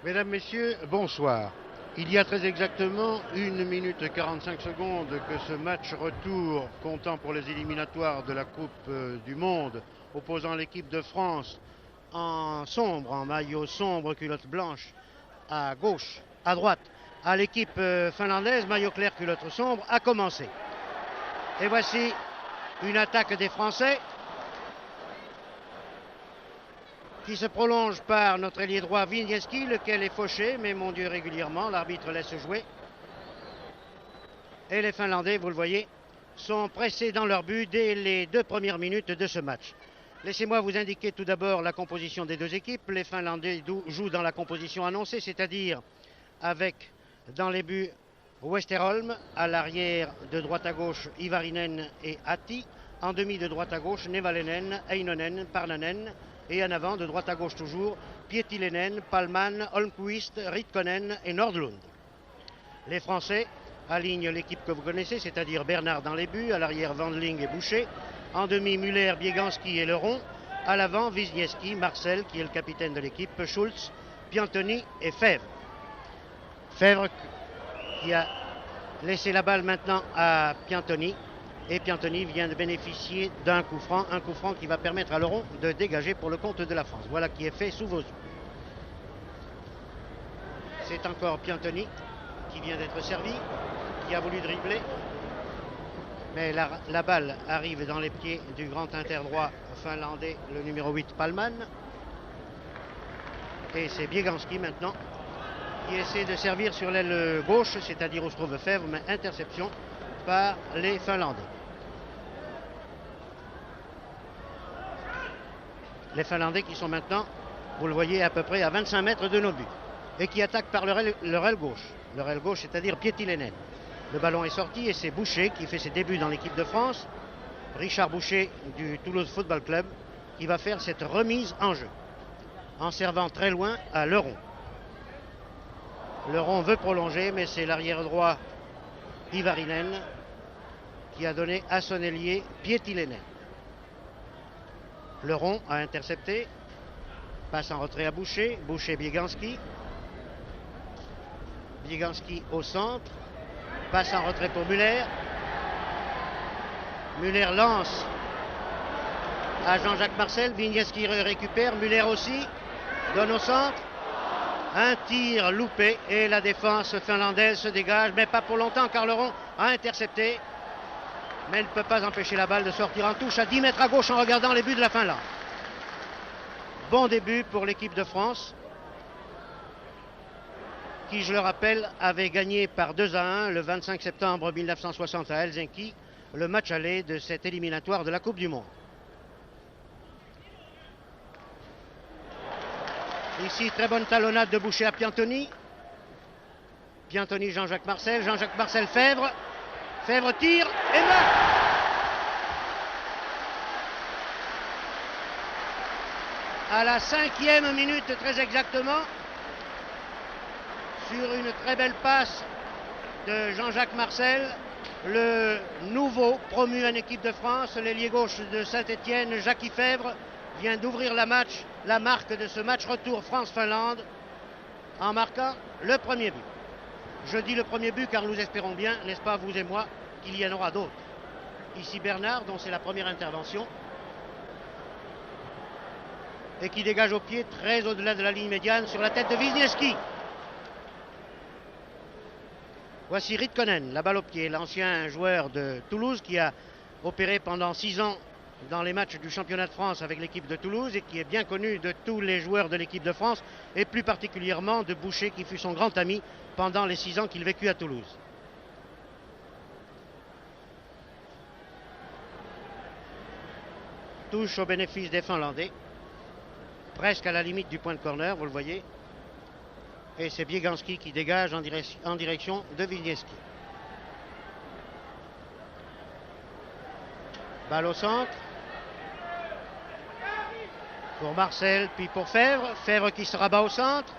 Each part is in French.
Mesdames, Messieurs, bonsoir. Il y a très exactement 1 minute 45 secondes que ce match retour comptant pour les éliminatoires de la Coupe du Monde opposant l'équipe de France en sombre, en maillot sombre, culotte blanche à gauche, à droite, à l'équipe finlandaise, maillot clair, culotte sombre, a commencé. Et voici une attaque des Français qui se prolonge par notre ailier droit Wisniewski, lequel est fauché, mais mon Dieu, régulièrement, l'arbitre laisse jouer. Et les Finlandais, vous le voyez, sont pressés dans leur but dès les 2 premières minutes de ce match. Laissez-moi vous indiquer tout d'abord la composition des deux équipes. Les Finlandais jouent dans la composition annoncée, c'est-à-dire avec, dans les buts, Westerholm, à l'arrière de droite à gauche, Ivarinen et Atti, en demi de droite à gauche, Nevalinen, Heinonen, Parnanen, et en avant, de droite à gauche toujours, Pietilenen, Palman, Holmqvist, Ritkonen et Nordlund. Les Français alignent l'équipe que vous connaissez, c'est-à-dire Bernard dans les buts, à l'arrière Wandling et Boucher, en demi Muller, Bieganski et Leron, à l'avant Wisniewski, Marcel qui est le capitaine de l'équipe, Schultz, Piantoni et Fèvre. Fèvre qui a laissé la balle maintenant à Piantoni. Et Piantoni vient de bénéficier d'un coup franc, un coup franc qui va permettre à Leron de dégager pour le compte de la France. Voilà qui est fait sous vos yeux. C'est encore Piantoni qui vient d'être servi, qui a voulu dribbler. Mais la balle arrive dans les pieds du grand interdroit finlandais, le numéro 8, Palman. Et c'est Bieganski maintenant qui essaie de servir sur l'aile gauche, c'est-à-dire où se trouve Fèvre, mais interception par les Finlandais. Les Finlandais qui sont maintenant, vous le voyez, à peu près à 25 mètres de nos buts et qui attaquent par leur aile gauche. Leur aile gauche, c'est-à-dire Pietilenen. Le ballon est sorti et c'est Boucher qui fait ses débuts dans l'équipe de France. Richard Boucher du Toulouse Football Club qui va faire cette remise en jeu en servant très loin à Leron. Leron veut prolonger, mais c'est l'arrière droit Ivarinen qui a donné à son ailier Pietilenen. Leron a intercepté, passe en retrait à Boucher, Boucher Bieganski. Bieganski au centre, passe en retrait pour Muller. Muller lance à Jean-Jacques Marcel, Wisniewski récupère, Muller aussi, donne au centre. Un tir loupé et la défense finlandaise se dégage, mais pas pour longtemps car Leron a intercepté. Mais ne peut pas empêcher la balle de sortir en touche à 10 mètres à gauche en regardant les buts de la Finlande. Bon début pour l'équipe de France, qui, je le rappelle, avait gagné par 2-1 le 25 septembre 1960 à Helsinki, le match aller de cette éliminatoire de la Coupe du Monde. Ici, très bonne talonnade de Boucher à Piantoni. Piantoni, Jean-Jacques Marcel, Jean-Jacques Marcel, Fèvre. Fèvre tire et marque. À la 5e minute, très exactement, sur une très belle passe de Jean-Jacques Marcel, le nouveau promu en équipe de France, l'ailier gauche de Saint-Étienne, Jackie Fèvre, vient d'ouvrir la marque de ce match retour France-Finlande en marquant le premier but. Je dis le premier but car nous espérons bien, n'est-ce pas, vous et moi, qu'il y en aura d'autres. Ici Bernard, dont c'est la première intervention, et qui dégage au pied très au-delà de la ligne médiane sur la tête de Wisniewski. Voici Ritkonen, la balle au pied, l'ancien joueur de Toulouse qui a opéré pendant 6 ans dans les matchs du championnat de France avec l'équipe de Toulouse et qui est bien connu de tous les joueurs de l'équipe de France et plus particulièrement de Boucher qui fut son grand ami pendant les 6 ans qu'il vécut à Toulouse. Touche au bénéfice des Finlandais, presque à la limite du point de corner, vous le voyez. Et c'est Bieganski qui dégage en direction de Wisniewski. Balle au centre. Pour Marcel, puis pour Fèvre. Fèvre qui se rabat au centre.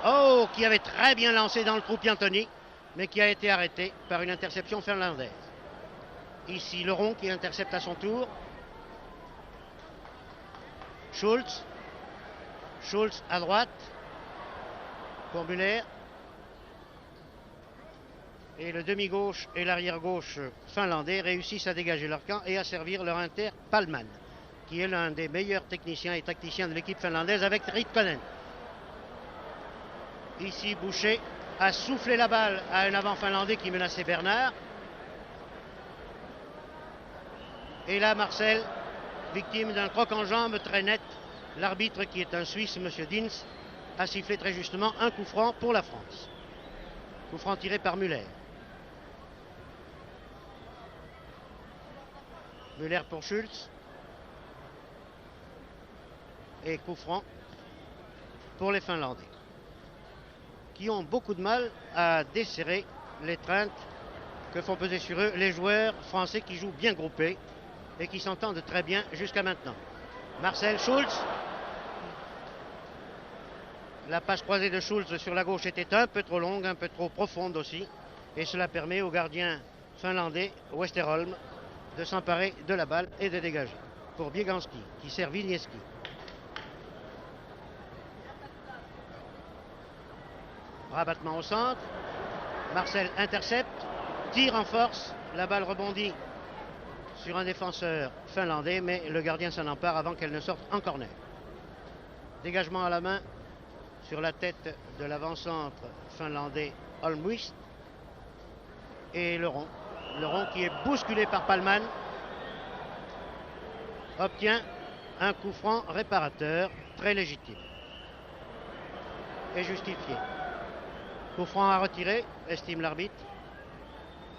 Oh, qui avait très bien lancé dans le trou Piantoni, mais qui a été arrêté par une interception finlandaise. Ici, Leron qui intercepte à son tour. Schultz. Schultz à droite. pour Müller. Et le demi-gauche et l'arrière-gauche finlandais réussissent à dégager leur camp et à servir leur inter Palman, qui est l'un des meilleurs techniciens et tacticiens de l'équipe finlandaise avec Ritkonen. Ici, Boucher a soufflé la balle à un avant finlandais qui menaçait Bernard. Et là, Marcel, victime d'un croc en jambe très net. L'arbitre, qui est un Suisse, M. Dins, a sifflé très justement un coup franc pour la France. Coup franc tiré par Müller. Müller pour Schulz. Et coup franc pour les Finlandais, qui ont beaucoup de mal à desserrer l'étreinte que font peser sur eux les joueurs français qui jouent bien groupés et qui s'entendent très bien jusqu'à maintenant. Marcel, Schulz. La passe croisée de Schulz sur la gauche était un peu trop longue, un peu trop profonde aussi. Et cela permet au gardien finlandais, Westerholm, de s'emparer de la balle et de dégager. Pour Bieganski, qui sert Wisniewski. Rabattement au centre. Marcel intercepte, tire en force. La balle rebondit sur un défenseur finlandais, mais le gardien s'en empare avant qu'elle ne sorte en corner. Dégagement à la main sur la tête de l'avant-centre finlandais Holmqvist. Et le rond qui est bousculé par Palman obtient un coup franc réparateur très légitime et justifié. Coup franc à retirer, estime l'arbitre,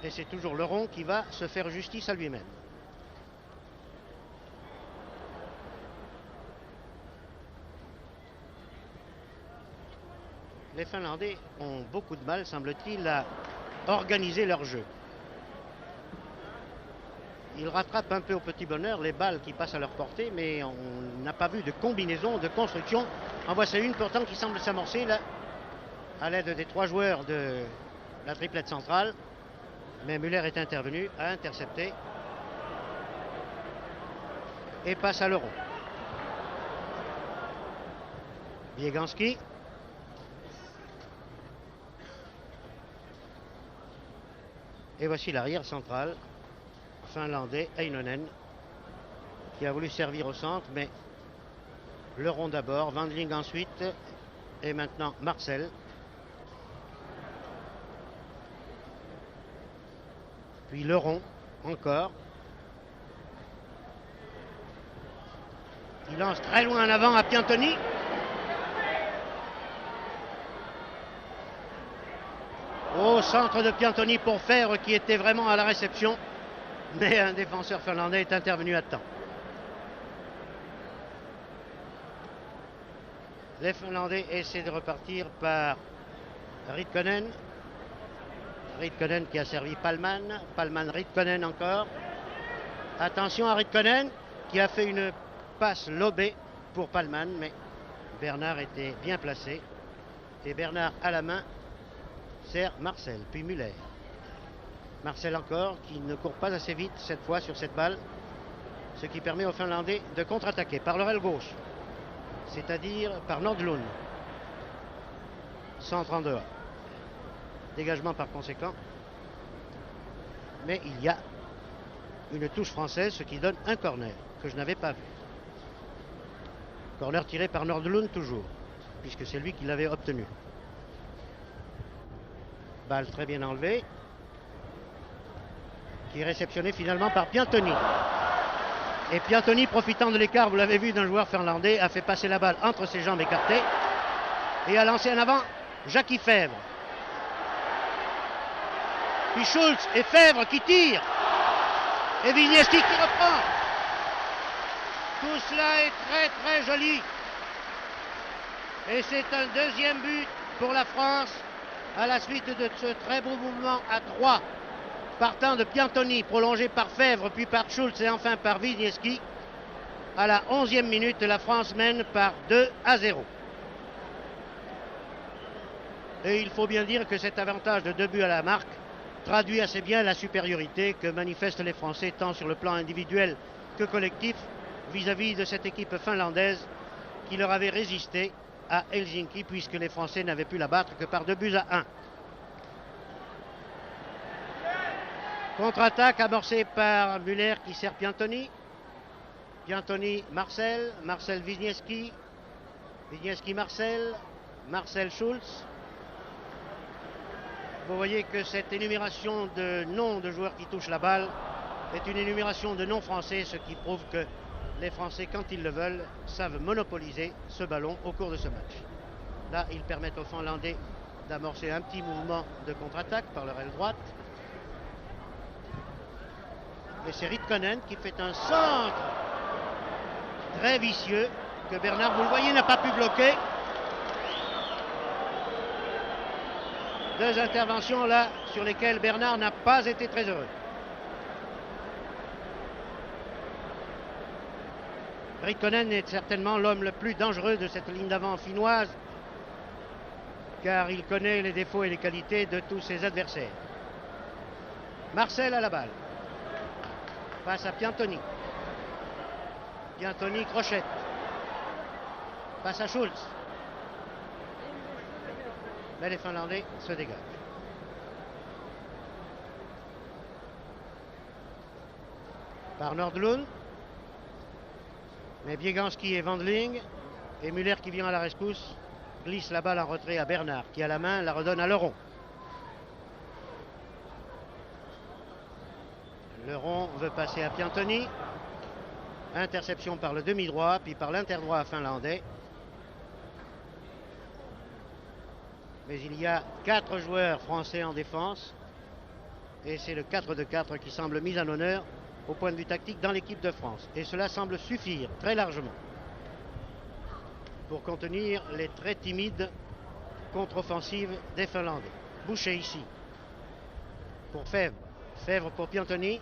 et c'est toujours le rond qui va se faire justice à lui-même. Les Finlandais ont beaucoup de mal, semble-t-il, à organiser leur jeu. Ils rattrapent un peu au petit bonheur les balles qui passent à leur portée, mais on n'a pas vu de combinaison, de construction. En voici une pourtant qui semble s'amorcer là, à l'aide des trois joueurs de la triplette centrale. Mais Müller est intervenu, a intercepté et passe à l'euro. Bieganski. Et voici l'arrière central finlandais, Heinonen, qui a voulu servir au centre, mais le rond d'abord, Wandling ensuite, et maintenant Marcel. Puis le rond, encore. Il lance très loin en avant à Piantoni. Au centre de Piantoni pour Fèvre, qui était vraiment à la réception. Mais un défenseur finlandais est intervenu à temps. Les Finlandais essaient de repartir par Ritkonen. Ritkonen qui a servi Palman. Palman, Ritkonen encore. Attention à Ritkonen qui a fait une passe lobée pour Palman, mais Bernard était bien placé. Et Bernard à la main sert Marcel, puis Müller. Marcel encore, qui ne court pas assez vite cette fois sur cette balle, ce qui permet aux Finlandais de contre-attaquer par leur aile gauche, c'est-à-dire par Nordlund. Centre en dehors. Dégagement par conséquent. Mais il y a une touche française, ce qui donne un corner que je n'avais pas vu. Corner tiré par Nordlund toujours, puisque c'est lui qui l'avait obtenu. Balle très bien enlevée, qui est réceptionnée finalement par Piantoni. Et Piantoni, profitant de l'écart, vous l'avez vu, d'un joueur finlandais, a fait passer la balle entre ses jambes écartées et a lancé en avant Jackie Fèvre. Puis Schulz et Fèvre qui tirent. Et Wisniewski qui reprend. Tout cela est très très joli. Et c'est un deuxième but pour la France à la suite de ce très beau mouvement à 3. Partant de Piantoni, prolongé par Fèvre, puis par Schulz et enfin par Wisniewski. À la 11e minute, la France mène par 2-0. Et il faut bien dire que cet avantage de 2 buts à la marque traduit assez bien la supériorité que manifestent les Français tant sur le plan individuel que collectif vis-à-vis de cette équipe finlandaise qui leur avait résisté à Helsinki, puisque les Français n'avaient pu la battre que par 2-1. Contre-attaque amorcée par Müller qui sert Piantoni. Piantoni, Marcel, Marcel Wisniewski, Wisniewski Marcel, Marcel Schulz. Vous voyez que cette énumération de noms de joueurs qui touchent la balle est une énumération de noms français, ce qui prouve que les Français, quand ils le veulent, savent monopoliser ce ballon au cours de ce match. Là, ils permettent aux Finlandais d'amorcer un petit mouvement de contre-attaque par leur aile droite. Et c'est Ritkonen qui fait un centre très vicieux que Bernard, vous le voyez, n'a pas pu bloquer. Deux interventions là sur lesquelles Bernard n'a pas été très heureux. Ritkonen est certainement l'homme le plus dangereux de cette ligne d'avant finnoise, car il connaît les défauts et les qualités de tous ses adversaires. Marcel à la balle. Passe à Piantoni. Piantoni crochette. Passe à Schulz. Mais les Finlandais se dégagent. Par Nordlund. Mais Bieganski et Wandling. Et Müller qui vient à la rescousse glisse la balle en retrait à Bernard qui à la main la redonne à Leron. Leron veut passer à Piantoni. Interception par le demi-droit, puis par l'interdroit finlandais. Mais il y a 4 joueurs français en défense. Et c'est le 4-2-4 qui semble mis en honneur au point de vue tactique dans l'équipe de France. Et cela semble suffire très largement pour contenir les très timides contre-offensives des Finlandais. Boucher ici pour Fèvre. Fèvre pour Piantoni.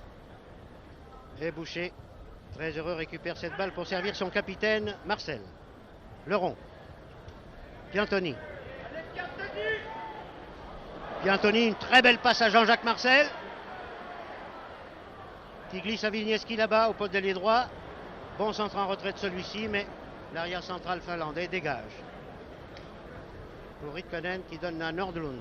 Et Boucher, très heureux, récupère cette balle pour servir son capitaine Marcel. Leron. Piantoni. Piantoni, une très belle passe à Jean-Jacques Marcel. Qui glisse à Wisniewski là-bas au poste d'ailier droit. Bon centre en retrait de celui-ci, mais l'arrière central finlandais dégage. Pour Ritkonen qui donne à Nordlund.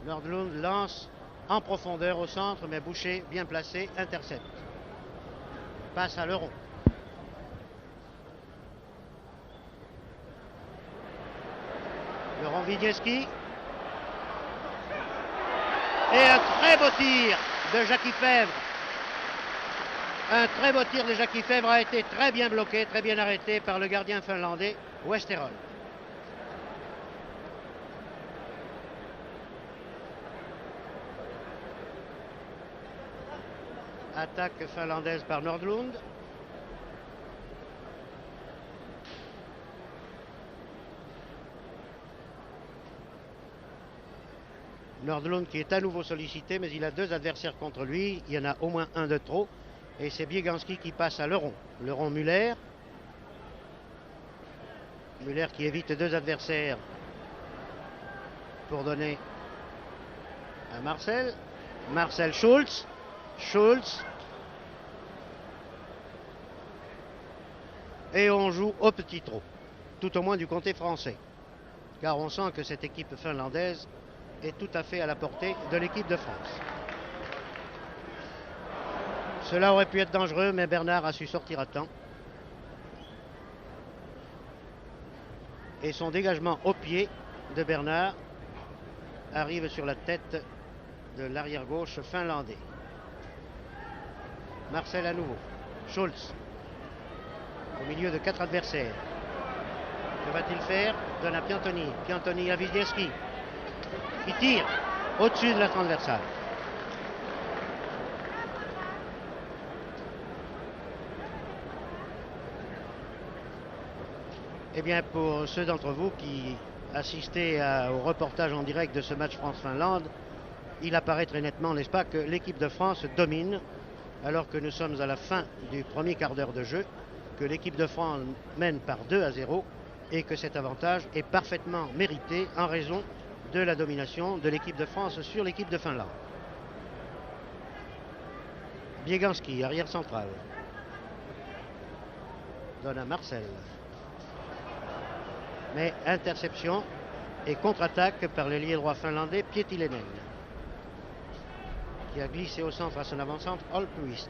Nordlund lance en profondeur au centre, mais Boucher, bien placé, intercepte. Passe à Leron. Leron Wisniewski. Et un très beau tir de Jackie Fèvre. Un très beau tir de Jackie Fèvre a été très bien bloqué, très bien arrêté par le gardien finlandais Westerholm. Attaque finlandaise par Nordlund. Nordlund qui est à nouveau sollicité, mais il a 2 adversaires contre lui. Il y en a au moins un de trop. Et c'est Bieganski qui passe à Leron. Leron-Müller. Müller qui évite 2 adversaires pour donner à Marcel. Marcel Schulz. Schulz. Et on joue au petit trot, tout au moins du côté français. Car on sent que cette équipe finlandaise est tout à fait à la portée de l'équipe de France. Cela aurait pu être dangereux, mais Bernard a su sortir à temps. Et son dégagement au pied de Bernard arrive sur la tête de l'arrière-gauche finlandais. Marcel à nouveau. Schulz. Au milieu de 4 adversaires. Que va-t-il faire? Donne à Piantoni. Piantoni à Wisniewski. Qui tire au-dessus de la transversale. Eh bien, pour ceux d'entre vous qui assistaient au reportage en direct de ce match France-Finlande, il apparaît très nettement, n'est-ce pas, que l'équipe de France domine, alors que nous sommes à la fin du premier quart d'heure de jeu, que l'équipe de France mène par 2-0 et que cet avantage est parfaitement mérité en raison de la domination de l'équipe de France sur l'équipe de Finlande. Bieganski, arrière central. Donne à Marcel. Mais interception et contre-attaque par l'ailier droit finlandais Pietilenen, qui a glissé au centre à son avant-centre Holmqvist.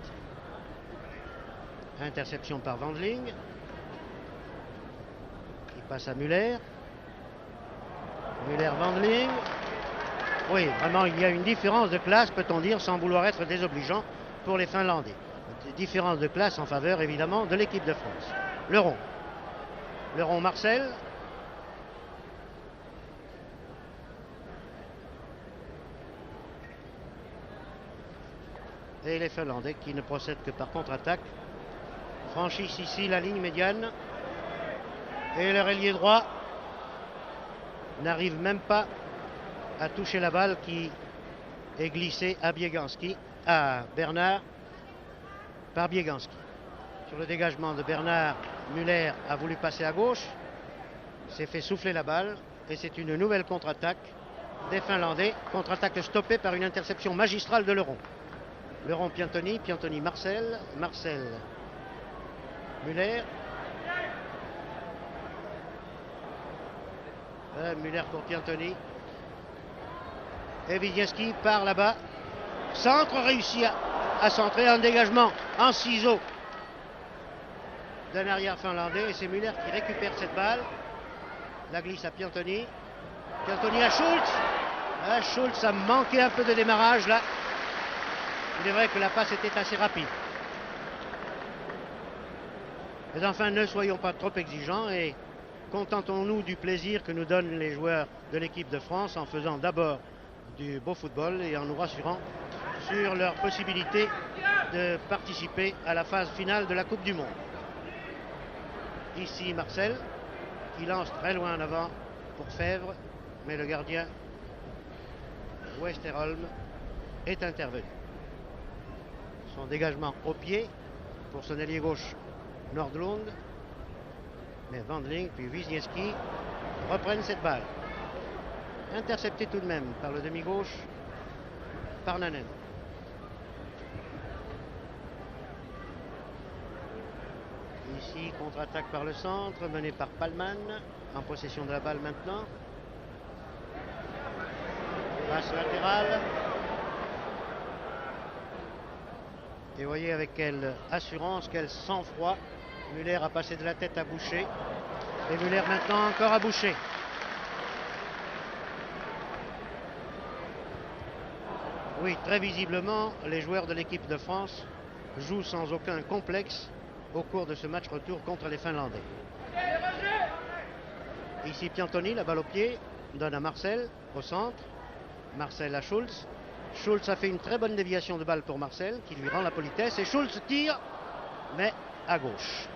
Interception par Wandling, qui passe à Müller. Müller-Wandling. Oui, vraiment, il y a une différence de classe, peut-on dire, sans vouloir être désobligeant pour les Finlandais. Différence de classe en faveur, évidemment, de l'équipe de France. Le rond Marcel. Et les Finlandais qui ne procèdent que par contre-attaque franchissent ici la ligne médiane. Et leur ailier droit n'arrive même pas à toucher la balle qui est glissée à Bieganski, à Bernard, par Bieganski. Sur le dégagement de Bernard, Müller a voulu passer à gauche, s'est fait souffler la balle et c'est une nouvelle contre-attaque des Finlandais. Contre-attaque stoppée par une interception magistrale de Leron. Leron Piantoni, Piantoni Marcel, Marcel Müller. Müller pour Piantoni. Et Wisniewski part là-bas. Centre réussi à centrer, un dégagement en ciseaux d'un arrière finlandais. Et c'est Müller qui récupère cette balle. La glisse à Piantoni. Piantoni à Schultz. Schultz a manqué un peu de démarrage là. Il est vrai que la passe était assez rapide. Mais enfin, ne soyons pas trop exigeants et contentons-nous du plaisir que nous donnent les joueurs de l'équipe de France en faisant d'abord du beau football et en nous rassurant sur leur possibilité de participer à la phase finale de la Coupe du Monde. Ici Marcel qui lance très loin en avant pour Fèvre, mais le gardien Westerholm est intervenu. Son dégagement au pied pour son ailier gauche Nordlund, mais Wandling puis Wisniewski reprennent cette balle. Intercepté tout de même par le demi-gauche Parnanen. Ici, contre-attaque par le centre, menée par Palman, en possession de la balle maintenant. Passe latérale. Et voyez avec quelle assurance, quel sang-froid, Müller a passé de la tête à Boucher. Et Müller maintenant encore à Boucher. Oui, très visiblement, les joueurs de l'équipe de France jouent sans aucun complexe au cours de ce match retour contre les Finlandais. Ici Piantoni, la balle au pied, donne à Marcel, au centre. Marcel à Schultz. Schultz a fait une très bonne déviation de balle pour Marcel, qui lui rend la politesse. Et Schultz tire, mais à gauche.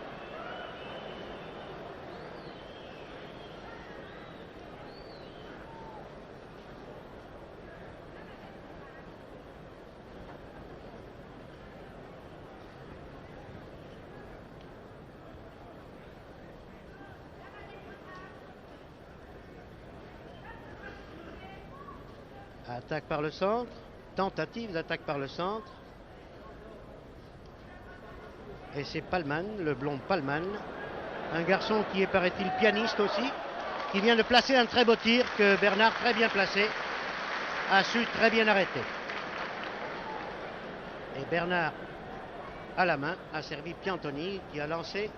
Attaque par le centre, tentative d'attaque par le centre. Et c'est Palman, le blond Palman, un garçon qui est, paraît-il, pianiste aussi, qui vient de placer un très beau tir que Bernard, très bien placé, a su très bien arrêter. Et Bernard, à la main, a servi Piantoni qui a lancé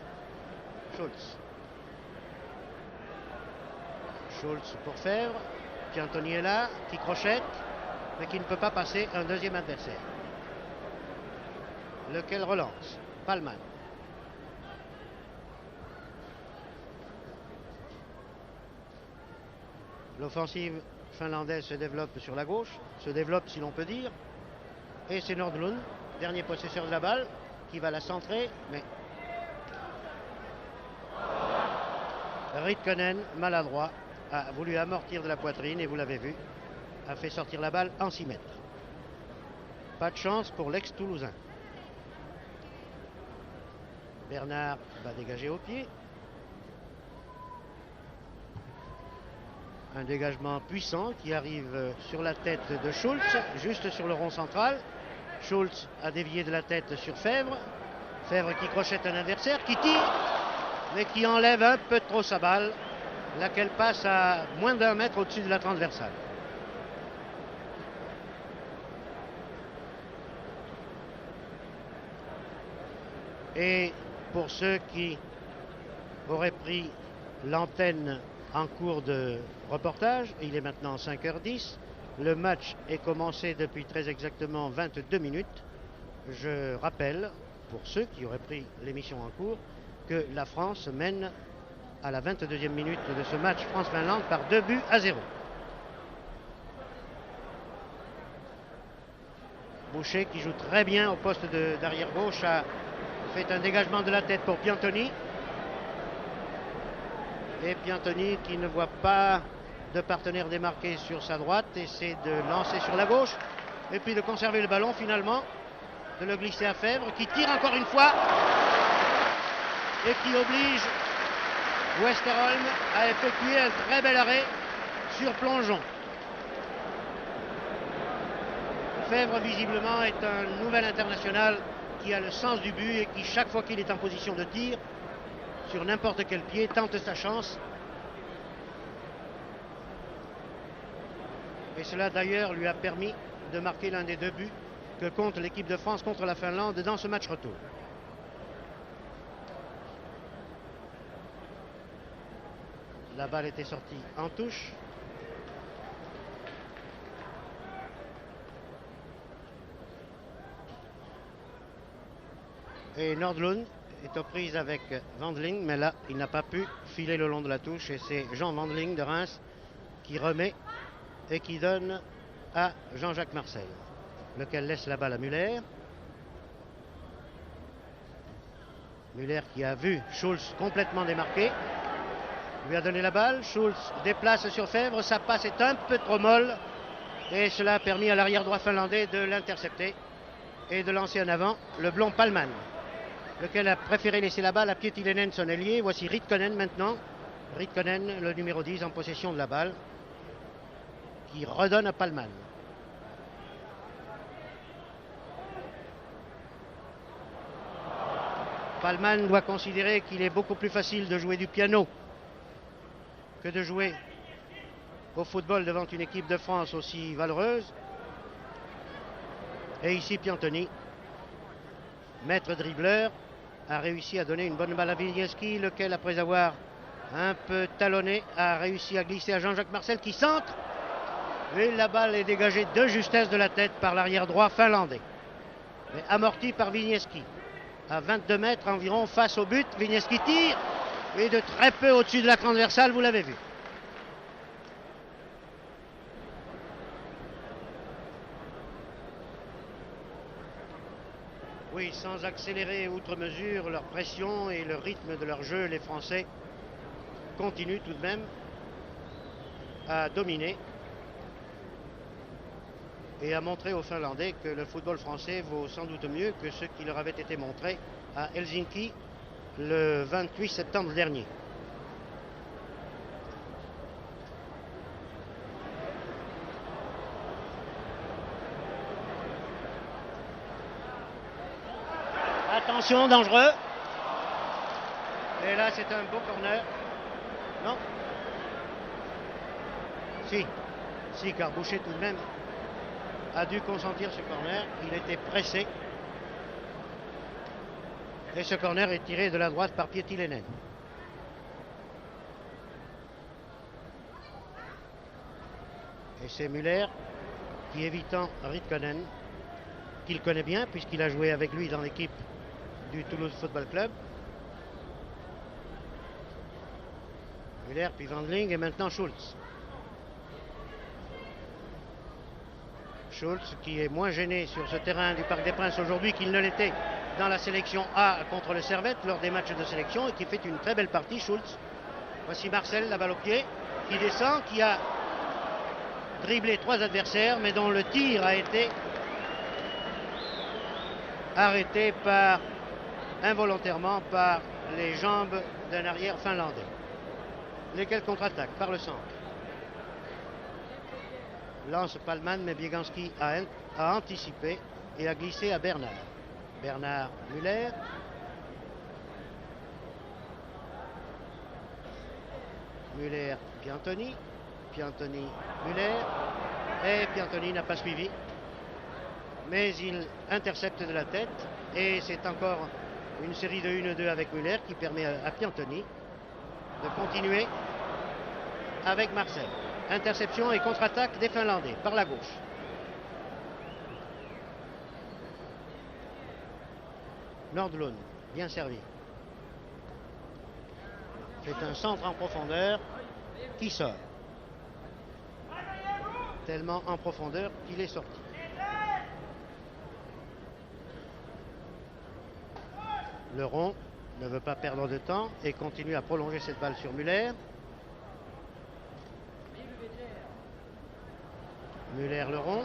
Schultz. Schultz pour Fèvre. Piantoni est là, qui crochette, mais qui ne peut pas passer un deuxième adversaire. Lequel relance Palman. L'offensive finlandaise se développe sur la gauche, se développe si l'on peut dire. Et c'est Nordlund, dernier possesseur de la balle, qui va la centrer, mais Ritkonen, maladroit, a voulu amortir de la poitrine et vous l'avez vu, a fait sortir la balle en 6 mètres. Pas de chance pour l'ex-Toulousain. Bernard va dégager au pied. Un dégagement puissant qui arrive sur la tête de Schultz, juste sur le rond central. Schultz a dévié de la tête sur Fèvre. Fèvre qui crochette un adversaire, qui tire, mais qui enlève un peu trop sa balle. laquelle passe à moins d'1 mètre au-dessus de la transversale. Et pour ceux qui auraient pris l'antenne en cours de reportage, il est maintenant 5h10. Le match est commencé depuis très exactement 22 minutes. Je rappelle, pour ceux qui auraient pris l'émission en cours, que la France mène à la 22e minute de ce match France-Finlande par 2-0. Boucher, qui joue très bien au poste d'arrière gauche, a fait un dégagement de la tête pour Piantoni. Et Piantoni, qui ne voit pas de partenaire démarqué sur sa droite, essaie de lancer sur la gauche et puis de conserver le ballon finalement, de le glisser à Fèvre, qui tire encore une fois et qui oblige Westerholm à effectuer un très bel arrêt sur plongeon. Fèvre, visiblement, est un nouvel international qui a le sens du but et qui, chaque fois qu'il est en position de tir, sur n'importe quel pied, tente sa chance. Et cela, d'ailleurs, lui a permis de marquer l'un des 2 buts que compte l'équipe de France contre la Finlande dans ce match retour. La balle était sortie en touche. Et Nordlund est aux prises avec Wandling, mais là, il n'a pas pu filer le long de la touche. Et c'est Jean Wandling de Reims qui remet et qui donne à Jean-Jacques Marcel, lequel laisse la balle à Muller. Muller qui a vu Schulz complètement démarqué, lui a donné la balle. Schulz déplace sur Fèvre, sa passe est un peu trop molle et cela a permis à l'arrière droit finlandais de l'intercepter et de lancer en avant le blond Palman, lequel a préféré laisser la balle à Pietilenen, son ailier. Voici Ritkonen maintenant. Ritkonen, le numéro 10, en possession de la balle, qui redonne à Palman. Palman doit considérer qu'il est beaucoup plus facile de jouer du piano que de jouer au football devant une équipe de France aussi valeureuse. Et ici Piantoni, maître dribbleur, a réussi à donner une bonne balle à Wieniawski, lequel, après avoir un peu talonné, a réussi à glisser à Jean-Jacques Marcel qui centre. Et la balle est dégagée de justesse de la tête par l'arrière droit finlandais, mais amorti par Wieniawski. À 22 mètres environ face au but, Wieniawski tire et de très peu au-dessus de la transversale, vous l'avez vu. Oui, sans accélérer outre mesure leur pression et le rythme de leur jeu, les Français continuent tout de même à dominer et à montrer aux Finlandais que le football français vaut sans doute mieux que ce qui leur avait été montré à Helsinki le 28 septembre dernier. Attention, dangereux. Et là, c'est un beau corner. Non? Si, car Boucher tout de même a dû consentir ce corner. Il était pressé. Et ce corner est tiré de la droite par Pietilenen. Et c'est Muller qui, évitant Ritkonen, qu'il connaît bien puisqu'il a joué avec lui dans l'équipe du Toulouse Football Club. Muller, puis Wandling et maintenant Schulz. Schulz qui est moins gêné sur ce terrain du Parc des Princes aujourd'hui qu'il ne l'était dans la sélection A contre le Servette lors des matchs de sélection et qui fait une très belle partie, Schulz. Voici Marcel, la balle au pied, qui descend, qui a dribblé 3 adversaires mais dont le tir a été arrêté involontairement par les jambes d'un arrière finlandais. Lesquels contre-attaquent par le centre. Lance Palman, mais Bieganski a anticipé et a glissé à Bernard. Bernard Muller. Muller, Piantoni. Piantoni, Muller. Et Piantoni n'a pas suivi. Mais il intercepte de la tête. Et c'est encore une série de 1-2 avec Muller qui permet à Piantoni de continuer avec Marcel. Interception et contre-attaque des Finlandais par la gauche. Nordlund, bien servi. C'est un centre en profondeur qui sort. Tellement en profondeur qu'il est sorti. Le rond ne veut pas perdre de temps et continue à prolonger cette balle sur Muller. Muller, le rond.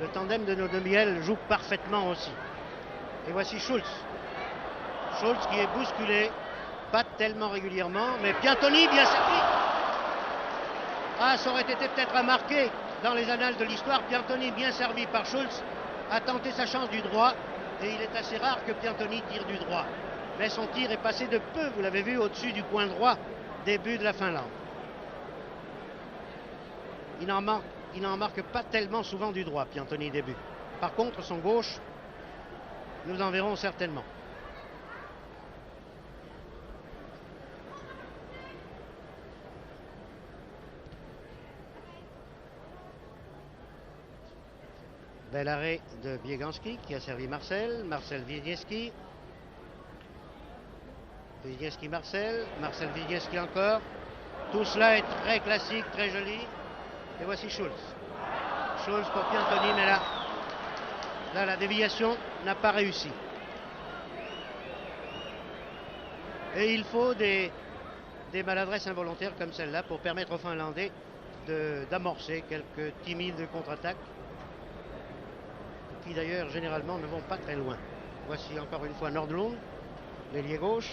Le tandem de nos demi-ailes joue parfaitement aussi. Et voici Schulz. Schulz qui est bousculé, pas tellement régulièrement, mais Piantoni bien servi. Ah, ça aurait été peut-être à marquer dans les annales de l'histoire. Piantoni bien servi par Schulz a tenté sa chance du droit. Et il est assez rare que Piantoni tire du droit. Mais son tir est passé de peu, vous l'avez vu, au-dessus du coin droit des buts de la Finlande. Il n'en marque pas tellement souvent du droit, Piantoni, début. Par contre, son gauche, nous en verrons certainement. Bel arrêt de Bieganski qui a servi Marcel. Marcel Wisniewski. Wisniewski Marcel. Marcel Wisniewski encore. Tout cela est très classique, très joli. Et voici Schulz. Schulz pour Piantoni, mais là la déviation n'a pas réussi. Et il faut des maladresses involontaires comme celle-là pour permettre aux Finlandais d'amorcer quelques timides contre-attaques qui d'ailleurs généralement ne vont pas très loin. Voici encore une fois Nordlund, l'ailier gauche.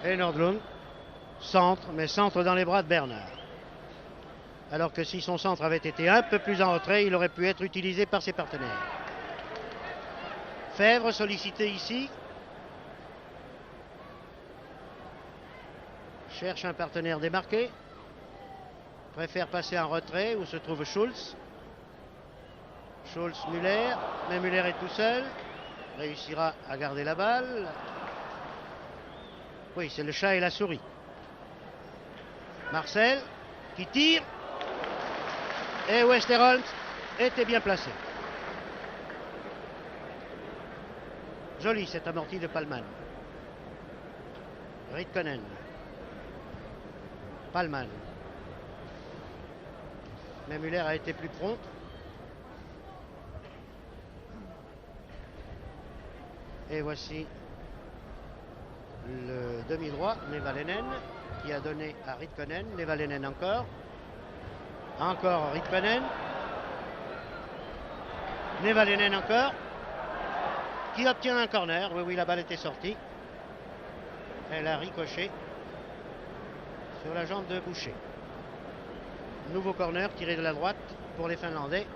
Et Nordlund, centre, mais centre dans les bras de Bernard. Alors que si son centre avait été un peu plus en retrait, il aurait pu être utilisé par ses partenaires. Fèvre sollicité ici. Cherche un partenaire démarqué. Préfère passer en retrait où se trouve Schulz. Schulz-Muller, mais Muller est tout seul. Réussira à garder la balle. Oui, c'est le chat et la souris. Marcel qui tire. Et Westerholm était bien placé. Joli cette amortie de Palman. Ritkonen. Palman. Mais Muller a été plus prompt. Et voici le demi-droit, Nevalinen, qui a donné à Ritkonen. Nevalinen encore. Encore Ritkonen. Nevalinen encore. Qui obtient un corner. Oui, la balle était sortie. Elle a ricoché sur la jambe de Boucher. Nouveau corner tiré de la droite pour les Finlandais.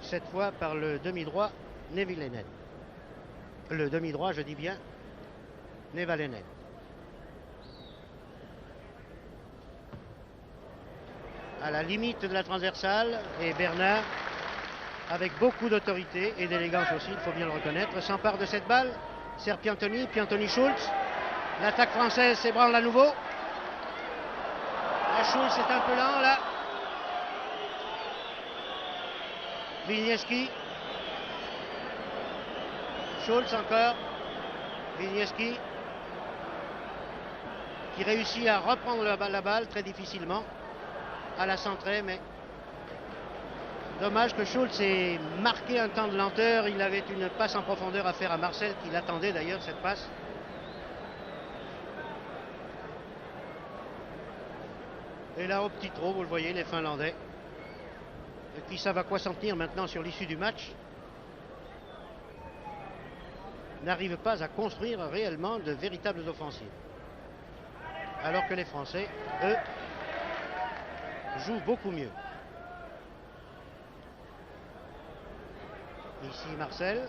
Cette fois par le demi-droit Nevalinen. Le demi-droit, je dis bien, Nevalinen. À la limite de la transversale, et Bernard, avec beaucoup d'autorité et d'élégance aussi, il faut bien le reconnaître, s'empare de cette balle. Sert Piantoni, Piantoni-Schulz. L'attaque française s'ébranle à nouveau. Schulz est un peu lent là. Wisniewski. Schulz encore. Wisniewski qui réussit à reprendre la balle très difficilement, à la centrer, mais dommage que Schulz ait marqué un temps de lenteur. Il avait une passe en profondeur à faire à Marcel, qui l'attendait d'ailleurs cette passe. Et là au petit trot, vous le voyez, les Finlandais qui savent à quoi s'en tenir maintenant sur l'issue du match n'arrivent pas à construire réellement de véritables offensives. Alors que les Français, eux, jouent beaucoup mieux. Ici Marcel,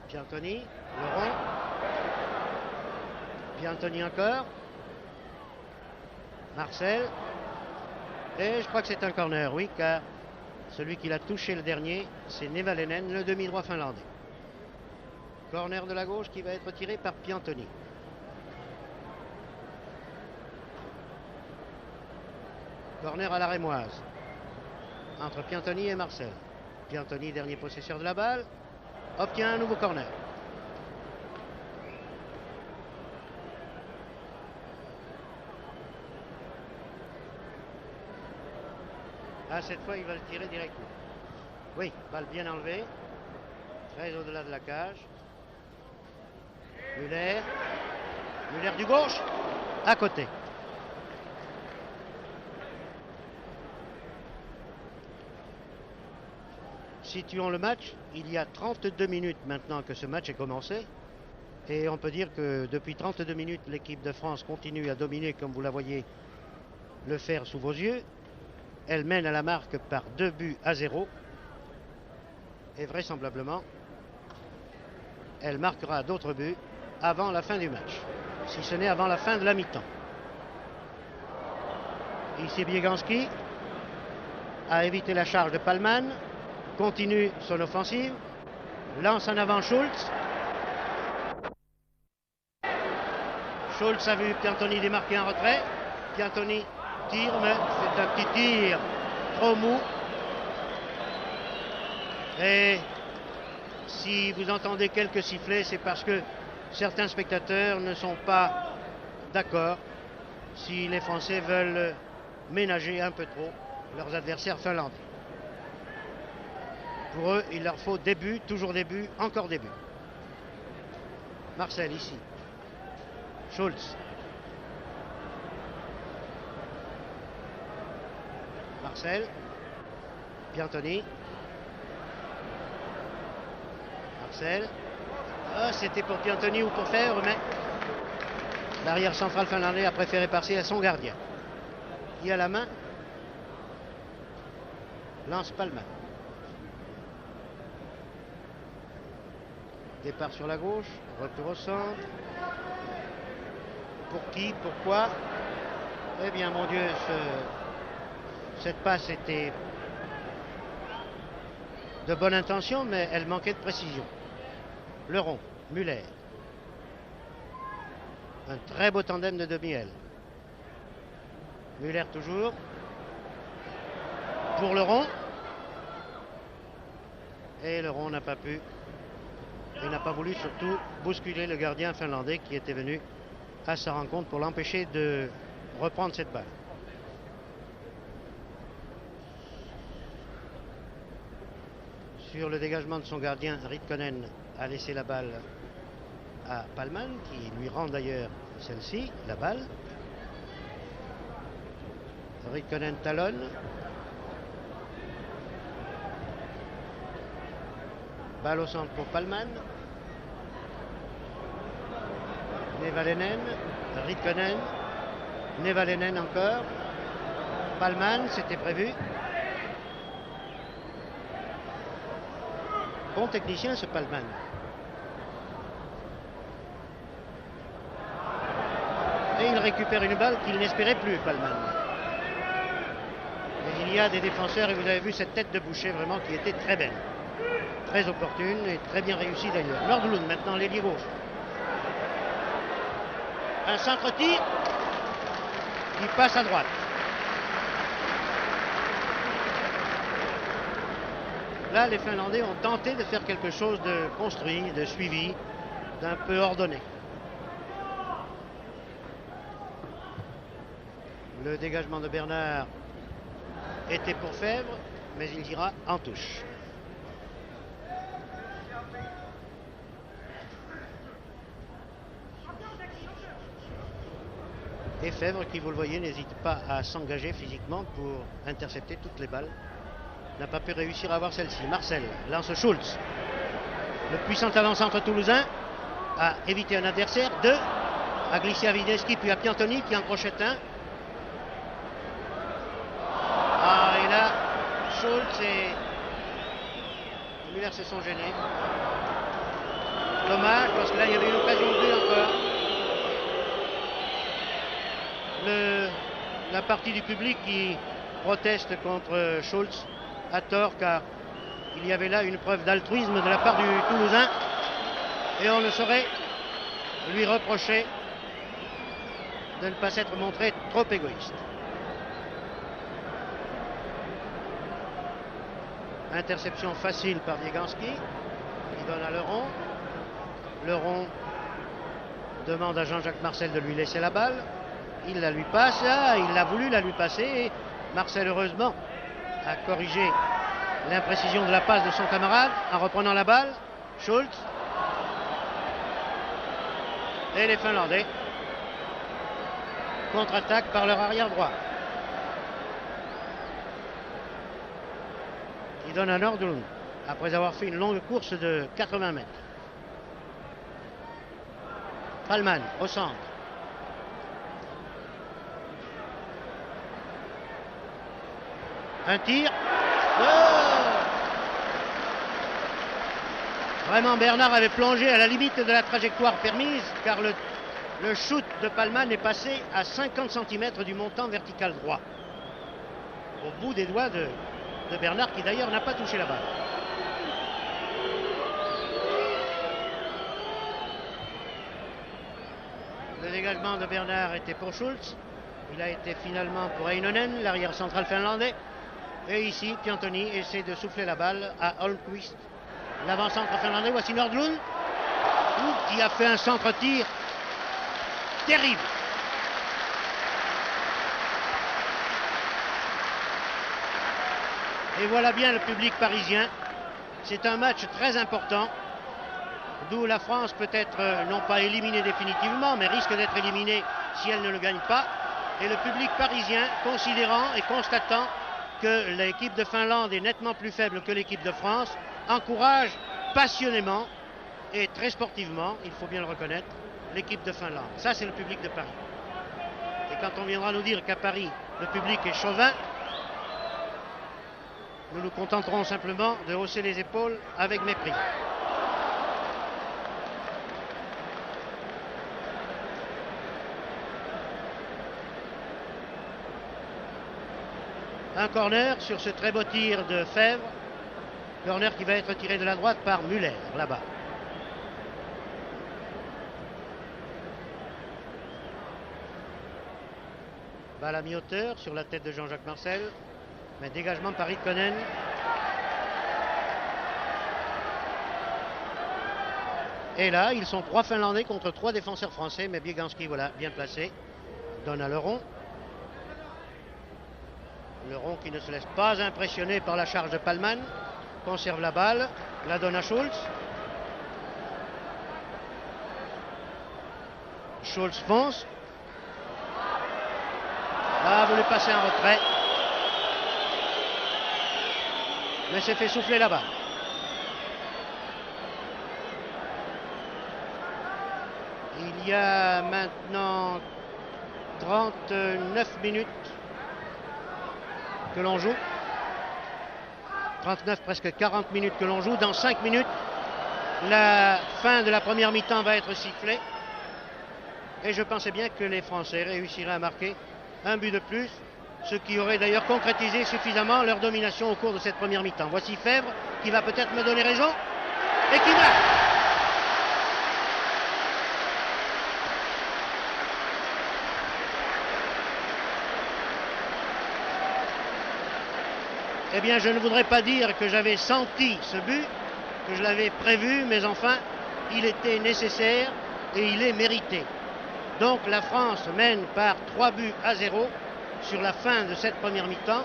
Piantoni, le rond. Piantoni encore. Marcel. Et je crois que c'est un corner, oui, car celui qui l'a touché le dernier, c'est Nevalinen, le demi-droit finlandais. Corner de la gauche qui va être tiré par Piantoni. Corner à la rémoise. Entre Piantoni et Marcel. Piantoni, dernier possesseur de la balle, obtient un nouveau corner. Ah, cette fois, il va le tirer directement. Oui, balle bien enlevée. Très au-delà de la cage. Muller. Muller du gauche. À côté. Situons le match. Il y a 32 minutes maintenant que ce match est commencé. Et on peut dire que depuis 32 minutes, l'équipe de France continue à dominer, comme vous la voyez le faire sous vos yeux. Elle mène à la marque par 2-0. Et vraisemblablement, elle marquera d'autres buts avant la fin du match. Si ce n'est avant la fin de la mi-temps. Ici Bieganski a évité la charge de Palman. Continue son offensive. Lance en avant Schultz. Schultz a vu Piantoni démarquer en retrait. Piantoni tire, mais c'est un petit tir trop mou. Et si vous entendez quelques sifflets, c'est parce que certains spectateurs ne sont pas d'accord si les Français veulent ménager un peu trop leurs adversaires finlandais. Pour eux, il leur faut des buts, toujours des buts, encore des buts. Marcel ici. Schultz. Marcel. Piantoni. Marcel. Ah, c'était pour Piantoni ou pour Fèvre, mais l'arrière central finlandais a préféré passer à son gardien. Qui a la main. Lance Palman. Départ sur la gauche, retour au centre. Pour qui? Pourquoi? Eh bien, mon Dieu, cette passe était de bonne intention, mais elle manquait de précision. Le rond, Muller. Un très beau tandem de demi-aile. Muller toujours. Pour le rond. Et le rond n'a pas pu. Il n'a pas voulu surtout bousculer le gardien finlandais qui était venu à sa rencontre pour l'empêcher de reprendre cette balle. Sur le dégagement de son gardien, Ritkonen a laissé la balle à Palman, qui lui rend d'ailleurs celle-ci, la balle. Ritkonen talonne. Balle au centre pour Palman. Nevalinen, Ritkonen, Nevalinen encore. Palman, c'était prévu. Bon technicien ce Palman. Et il récupère une balle qu'il n'espérait plus, Palman. Mais il y a des défenseurs, et vous avez vu cette tête de Boucher vraiment qui était très belle. Très opportune et très bien réussie d'ailleurs. Nordlund maintenant, l'ailier gauche. Un centre-tir qui passe à droite. Là, les Finlandais ont tenté de faire quelque chose de construit, de suivi, d'un peu ordonné. Le dégagement de Bernard était pour Fèvre, mais il ira en touche. Et Fèvre, qui vous le voyez, n'hésite pas à s'engager physiquement pour intercepter toutes les balles. N'a pas pu réussir à avoir celle-ci. Marcel lance Schultz. Le puissant avant-centre toulousain a évité un adversaire. 2 a glissé à Wideski, puis à Piantoni qui en crochette un. Ah, et là, Schultz et Muller se sont gênés. Dommage, parce que là, il y avait une occasion de but encore. La partie du public qui proteste contre Schultz à tort, car il y avait là une preuve d'altruisme de la part du Toulousain. Et on ne saurait lui reprocher de ne pas s'être montré trop égoïste. Interception facile par Bieganski, qui donne à Leron. Leron demande à Jean-Jacques Marcel de lui laisser la balle. Il la lui passe, il a voulu la lui passer. Et Marcel, heureusement, a corrigé l'imprécision de la passe de son camarade en reprenant la balle. Schultz. Et les Finlandais contre-attaquent par leur arrière droit. Qui donne à Nordlund après avoir fait une longue course de 80 mètres. Palman au centre. Un tir. Oh, vraiment, Bernard avait plongé à la limite de la trajectoire permise, car le shoot de Palman est passé à 50 cm du montant vertical droit. Au bout des doigts de Bernard, qui d'ailleurs n'a pas touché la balle. Le dégagement de Bernard était pour Schultz. Il a été finalement pour Heinonen, l'arrière central finlandais. Et ici, Piantoni essaie de souffler la balle à Holmqvist, l'avant-centre finlandais. Voici Nordlund, qui a fait un centre-tir terrible. Et voilà bien le public parisien. C'est un match très important, d'où la France peut être non pas éliminée définitivement, mais risque d'être éliminée si elle ne le gagne pas. Et le public parisien, considérant et constatant que l'équipe de Finlande est nettement plus faible que l'équipe de France, encourage passionnément et très sportivement, il faut bien le reconnaître, l'équipe de Finlande. Ça, c'est le public de Paris. Et quand on viendra nous dire qu'à Paris, le public est chauvin, nous nous contenterons simplement de hausser les épaules avec mépris. Un corner sur ce très beau tir de Fèvre. Corner qui va être tiré de la droite par Muller, là-bas. Balle à mi-hauteur sur la tête de Jean-Jacques Marcel. Mais dégagement par Ikonen. Et là, ils sont 3 Finlandais contre 3 défenseurs français. Mais Bieganski, voilà, bien placé. Donne à Leron. Leron qui ne se laisse pas impressionner par la charge de Palman. Conserve la balle. La donne à Schultz. Schultz fonce. A voulu passer en retrait. Mais s'est fait souffler la balle. Il y a maintenant 39 minutes que l'on joue. 39, presque 40 minutes que l'on joue. Dans 5 minutes, la fin de la première mi-temps va être sifflée. Et je pensais bien que les Français réussiraient à marquer un but de plus, ce qui aurait d'ailleurs concrétisé suffisamment leur domination au cours de cette première mi-temps. Voici Fèvre qui va peut-être me donner raison et qui marque. Eh bien, je ne voudrais pas dire que j'avais senti ce but, que je l'avais prévu, mais enfin, il était nécessaire et il est mérité. Donc la France mène par 3-0 sur la fin de cette première mi-temps.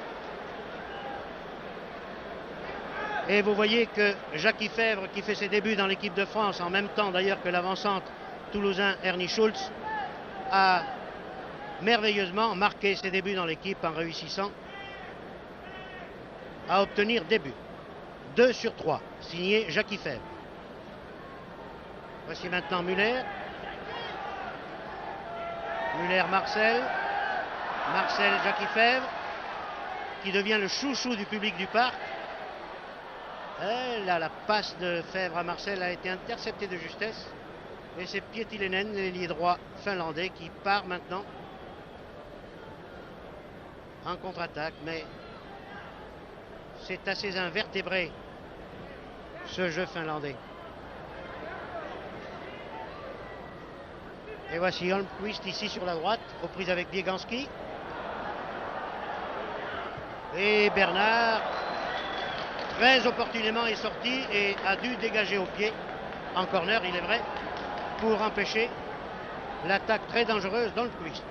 Et vous voyez que Jackie Fèvre, qui fait ses débuts dans l'équipe de France, en même temps d'ailleurs que l'avant-centre toulousain Ernie Schultz, a merveilleusement marqué ses débuts dans l'équipe en réussissant à obtenir des buts. 2 sur 3, signé Jackie Fèvre. Voici maintenant Muller. Muller-Marcel. Marcel-Jackie Fèvre, qui devient le chouchou du public du parc. Là, la passe de Fèvre à Marcel a été interceptée de justesse. Et c'est Pietilenen, l'ailier droit finlandais, qui part maintenant en contre-attaque. Mais c'est assez invertébré, ce jeu finlandais. Et voici Holmqvist ici sur la droite, aux prises avec Bieganski. Et Bernard, très opportunément, est sorti et a dû dégager au pied, en corner il est vrai, pour empêcher l'attaque très dangereuse d'Holmqvist.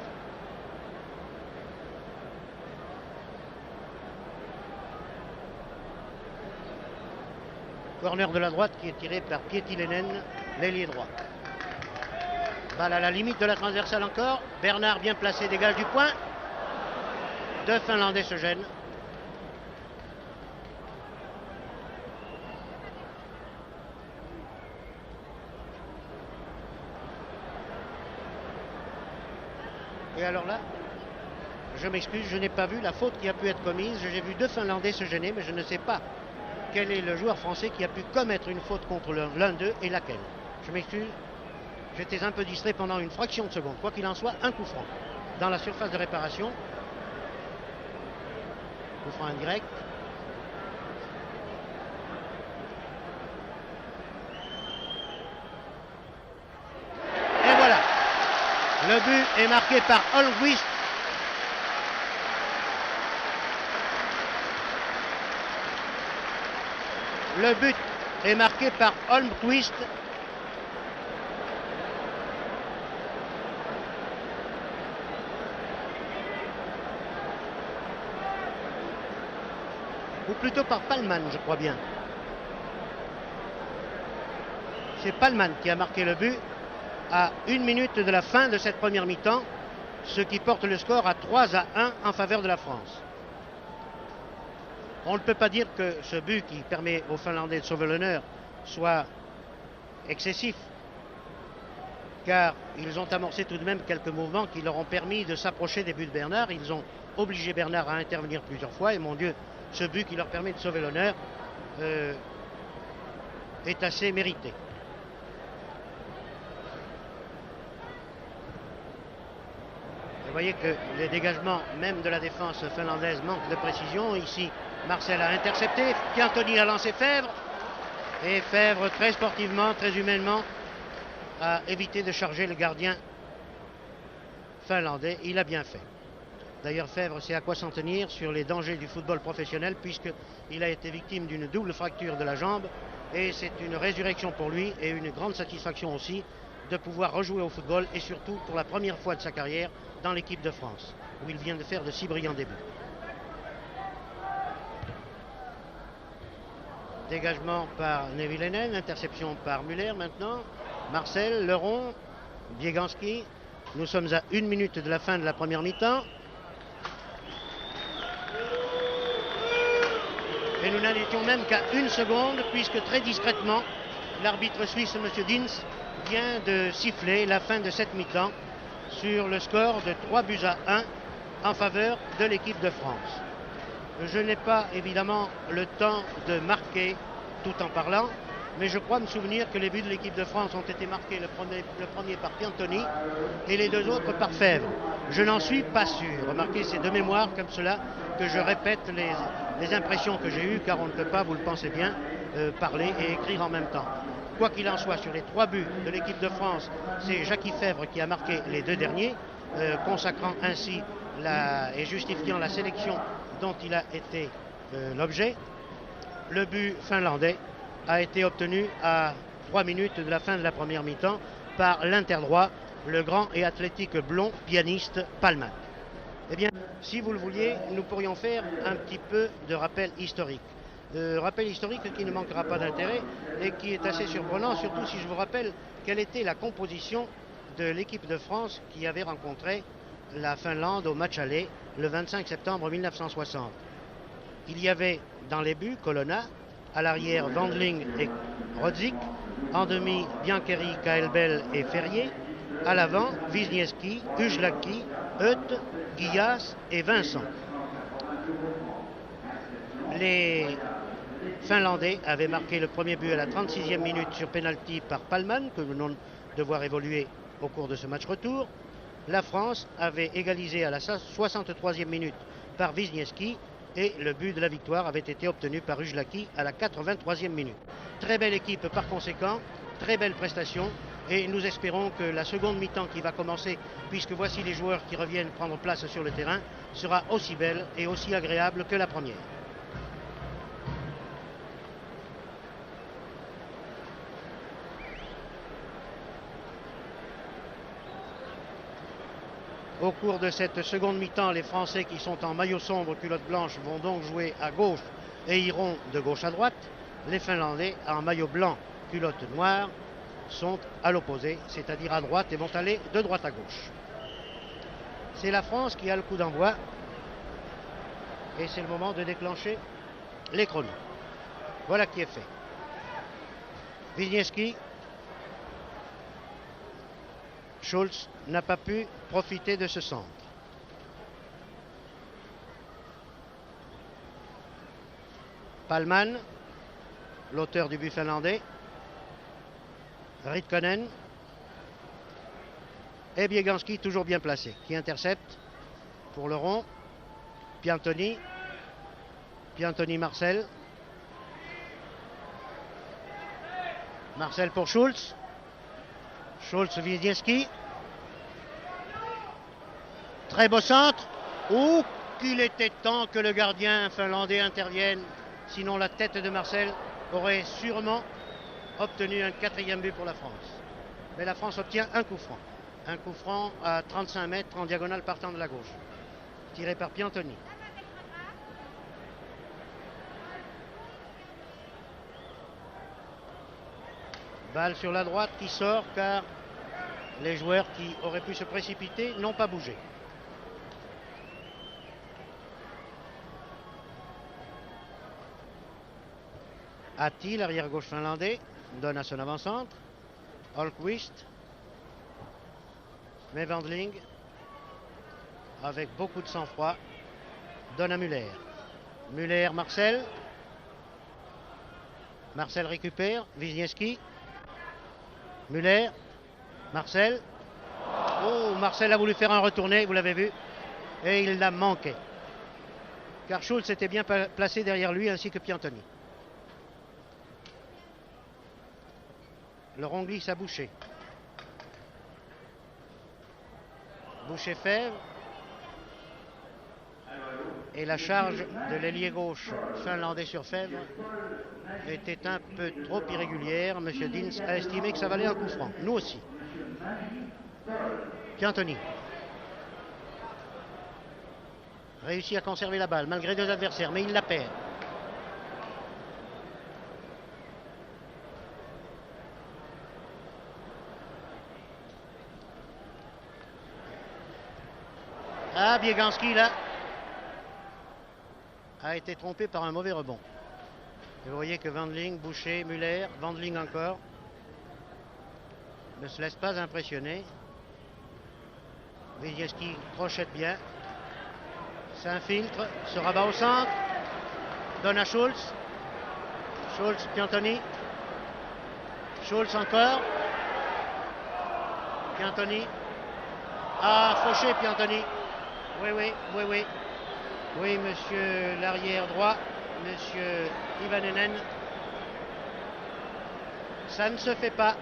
Corner de la droite qui est tiré par Pietilenen, l'ailier droit. Balle à la limite de la transversale encore. Bernard bien placé, dégage du point. Deux Finlandais se gênent. Et alors là, je m'excuse, je n'ai pas vu la faute qui a pu être commise. J'ai vu deux Finlandais se gêner, mais je ne sais pas quel est le joueur français qui a pu commettre une faute contre l'un d'eux et laquelle. Je m'excuse, j'étais un peu distrait pendant une fraction de seconde. Quoi qu'il en soit, un coup franc dans la surface de réparation. Coup franc indirect. Et voilà, le but est marqué par Holmqvist. Le but est marqué par Holmqvist. Ou plutôt par Palman, je crois bien. C'est Palman qui a marqué le but à 1 minute de la fin de cette première mi-temps, ce qui porte le score à 3-1 en faveur de la France. On ne peut pas dire que ce but qui permet aux Finlandais de sauver l'honneur soit excessif, car ils ont amorcé tout de même quelques mouvements qui leur ont permis de s'approcher des buts de Bernard. Ils ont obligé Bernard à intervenir plusieurs fois, et mon Dieu, ce but qui leur permet de sauver l'honneur est assez mérité. Vous voyez que les dégagements même de la défense finlandaise manquent de précision. Ici, Marcel a intercepté, Piantoni a lancé Fèvre, et Fèvre, très sportivement, très humainement, a évité de charger le gardien finlandais. Il a bien fait. D'ailleurs, Fèvre sait à quoi s'en tenir sur les dangers du football professionnel, puisqu'il a été victime d'une double fracture de la jambe, et c'est une résurrection pour lui et une grande satisfaction aussi de pouvoir rejouer au football, et surtout pour la première fois de sa carrière dans l'équipe de France, où il vient de faire de si brillants débuts. Dégagement par Nevilenen, interception par Müller maintenant. Marcel, Leron, Bieganski. Nous sommes à 1 minute de la fin de la première mi-temps. Et nous n'en étions même qu'à 1 seconde, puisque très discrètement, l'arbitre suisse, M. Dins, vient de siffler la fin de cette mi-temps sur le score de 3-1 en faveur de l'équipe de France. Je n'ai pas évidemment le temps de marquer tout en parlant, mais je crois me souvenir que les buts de l'équipe de France ont été marqués, le premier par Piantoni et les deux autres par Fèvre. Je n'en suis pas sûr. Remarquez, c'est de mémoire comme cela que je répète les impressions que j'ai eues, car on ne peut pas, vous le pensez bien, parler et écrire en même temps. Quoi qu'il en soit, sur les 3 buts de l'équipe de France, c'est Jackie Fèvre qui a marqué les 2 derniers, consacrant ainsi et justifiant la sélection dont il a été l'objet. Le but finlandais a été obtenu à 3 minutes de la fin de la première mi-temps par l'interdroit, le grand et athlétique blond pianiste Palman. Eh bien, si vous le vouliez, nous pourrions faire un petit peu de rappel historique. Rappel historique qui ne manquera pas d'intérêt et qui est assez surprenant, surtout si je vous rappelle quelle était la composition de l'équipe de France qui avait rencontré la Finlande au match aller le 25 septembre 1960. Il y avait dans les buts Colonna, à l'arrière Wandling et Rodzik, en demi Biancheri, Kaelbel et Ferrier, à l'avant Wisniewski, Ujlaki, Euth, Guillas et Vincent. Les finlandais avait marqué le premier but à la 36e minute sur pénalty par Palman, que nous venons de voir évoluer au cours de ce match retour. La France avait égalisé à la 63e minute par Wisniewski et le but de la victoire avait été obtenu par Ujlaki à la 83e minute. Très belle équipe par conséquent, très belle prestation et nous espérons que la seconde mi-temps qui va commencer, puisque voici les joueurs qui reviennent prendre place sur le terrain, sera aussi belle et aussi agréable que la première. Au cours de cette seconde mi-temps, les Français qui sont en maillot sombre, culotte blanche, vont donc jouer à gauche et iront de gauche à droite. Les Finlandais en maillot blanc, culotte noire, sont à l'opposé, c'est-à-dire à droite et vont aller de droite à gauche. C'est la France qui a le coup d'envoi et c'est le moment de déclencher les chronos. Voilà qui est fait. Wisniewski. Schulz n'a pas pu profiter de ce centre. Palman, l'auteur du but finlandais. Ritkonen. Et Bieganski, toujours bien placé, qui intercepte pour le rond. Piantoni. Piantoni-Marcel. Marcel pour Schulz. Schulz-Wisniewski. Très beau centre. Ouh, qu'il était temps que le gardien finlandais intervienne. Sinon, la tête de Marcel aurait sûrement obtenu un 4e but pour la France. Mais la France obtient un coup franc. Un coup franc à 35 mètres en diagonale partant de la gauche. Tiré par Piantoni. Balle sur la droite qui sort car les joueurs qui auraient pu se précipiter n'ont pas bougé. Atti, l'arrière gauche finlandais, donne à son avant-centre. Holmqvist. Mais Wandling, avec beaucoup de sang-froid, donne à Muller. Muller, Marcel. Marcel récupère. Wisniewski. Muller. Marcel. Oh, Marcel a voulu faire un retourné, vous l'avez vu. Et il l'a manqué. Car Schulz était bien placé derrière lui, ainsi que Piantoni. Le rond glisse à Boucher. Boucher-Fèvre. Et la charge de l'ailier gauche finlandais sur Fèvre était un peu trop irrégulière. Monsieur Dins a estimé que ça valait un coup franc. Nous aussi. Piantoni. Réussit à conserver la balle malgré deux adversaires, mais il la perd. Ah, Bieganski là a été trompé par un mauvais rebond. Et vous voyez que Wandling, Boucher, Muller, Wandling encore ne se laisse pas impressionner. Wisniewski crochette bien, s'infiltre, se rabat au centre, donne à Schulz. Schulz, Piantoni. Schulz encore. Piantoni. Ah, fauché Piantoni. Oui. Oui, monsieur l'arrière droit, monsieur Ivanenen. Ça ne se fait pas.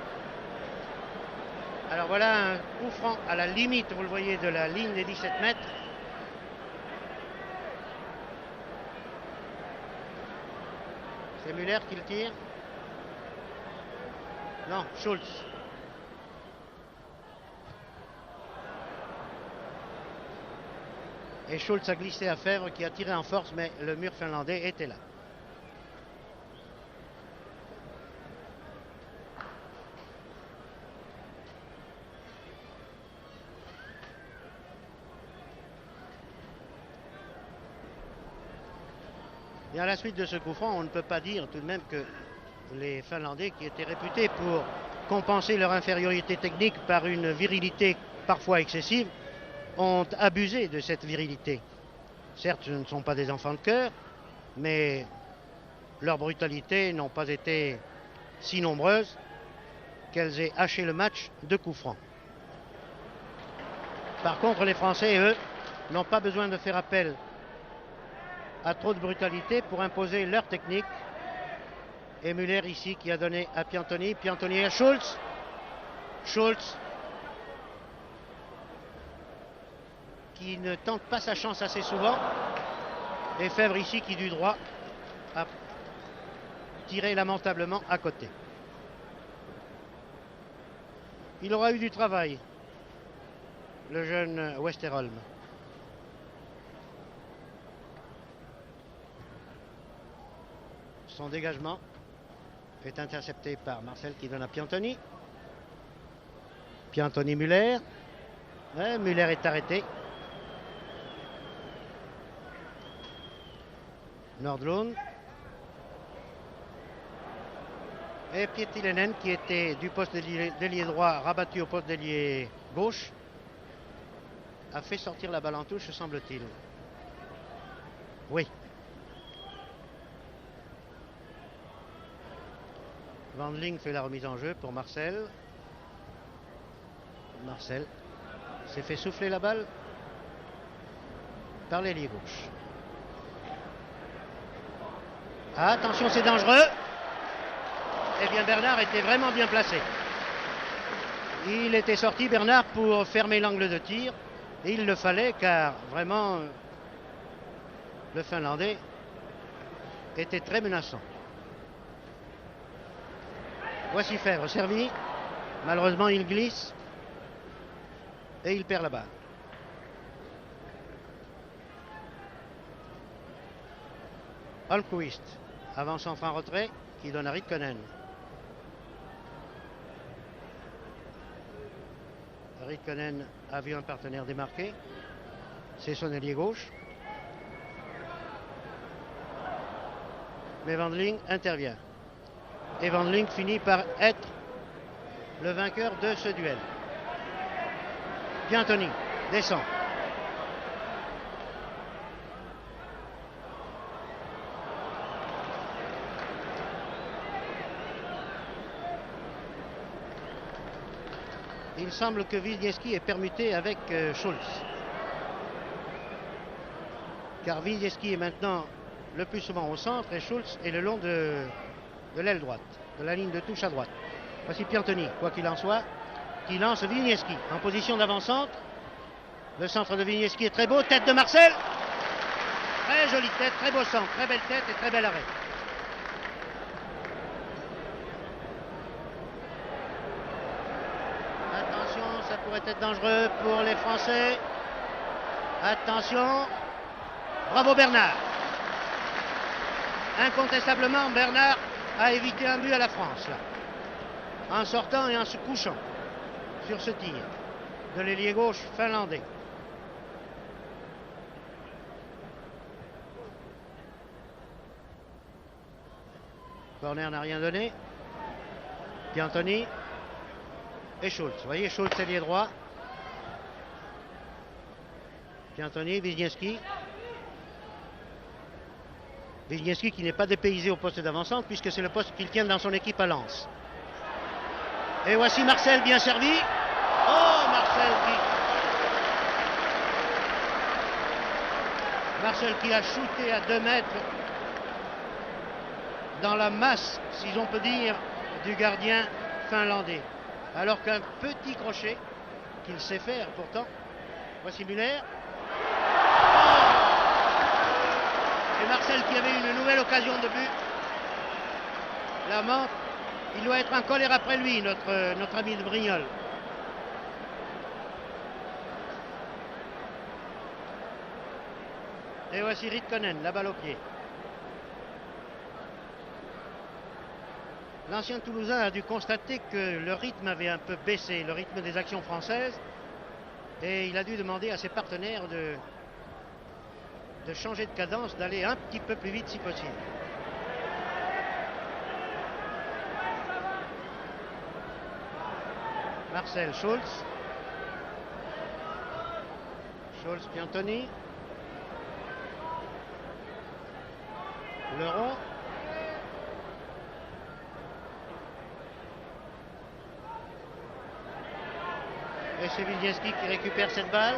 Alors voilà un coup franc à la limite, vous le voyez, de la ligne des 17 mètres. C'est Muller qui le tire. Non, Schulz. Et Schulz a glissé à Fèvre qui a tiré en force, mais le mur finlandais était là. Et à la suite de ce coup franc, on ne peut pas dire tout de même que les Finlandais, qui étaient réputés pour compenser leur infériorité technique par une virilité parfois excessive, ont abusé de cette virilité. Certes, ce ne sont pas des enfants de cœur, mais leurs brutalités n'ont pas été si nombreuses qu'elles aient haché le match de coups francs. Par contre, les Français, eux, n'ont pas besoin de faire appel à trop de brutalité pour imposer leur technique. Et Müller ici qui a donné à Piantoni, Piantoni à Schulz. Schulz qui ne tente pas sa chance assez souvent. Et Fèvre ici qui du droit a tiré lamentablement à côté. Il aura eu du travail, le jeune Westerholm. Son dégagement est intercepté par Marcel qui donne à Piantoni. Piantoni Müller. Ouais, Müller est arrêté. Nordlund. Et Pietilenen qui était du poste d'ailier droit rabattu au poste d'ailier gauche a fait sortir la balle en touche, semble-t-il. Oui. Wandling fait la remise en jeu pour Marcel. Marcel s'est fait souffler la balle par l'ailier gauche. Ah, attention, c'est dangereux. Eh bien, Bernard était vraiment bien placé. Il était sorti, Bernard, pour fermer l'angle de tir. Et il le fallait car vraiment le Finlandais était très menaçant. Voici Fèvre servi. Malheureusement, il glisse et il perd la balle. Holmqvist avance en fin retrait qui donne à Ritkonen. Ritkonen a vu un partenaire démarqué. C'est son ailier gauche. Mais Wandling intervient. Et Wandling finit par être le vainqueur de ce duel. Piantoni descend. Il semble que Wisniewski est permuté avec Schulz. Car Wisniewski est maintenant le plus souvent au centre et Schulz est le long de l'aile droite, de la ligne de touche à droite. Voici Piantoni, quoi qu'il en soit, qui lance Wisniewski en position d'avant-centre. Le centre de Wisniewski est très beau, tête de Marcel. Très jolie tête, très beau centre, très belle tête et très bel arrêt. Attention, ça pourrait être dangereux pour les Français. Attention. Bravo Bernard. Incontestablement, Bernard a évité un but à la France, là, en sortant et en se couchant sur ce tir de l'ailier gauche finlandais. Corner n'a rien donné. Piantoni et Schulz. Vous voyez, Schulz ailier droit. Piantoni, Wisniewski. Wisniewski qui n'est pas dépaysé au poste d'avant-centre puisque c'est le poste qu'il tient dans son équipe à Lens. Et voici Marcel bien servi. Oh, Marcel qui a shooté à 2 mètres dans la masse, si l'on peut dire, du gardien finlandais. Alors qu'un petit crochet qu'il sait faire pourtant. Voici Müller. Et Marcel qui avait une nouvelle occasion de but. La montre, il doit être en colère après lui, notre ami de Brignoles. Et voici Ritkonen, la balle au pied. L'ancien Toulousain a dû constater que le rythme avait un peu baissé, le rythme des actions françaises. Et il a dû demander à ses partenaires de changer de cadence, d'aller un petit peu plus vite si possible. Marcel, Schulz. Schulz, Piantoni. Leron. Et c'est Wilniewski qui récupère cette balle.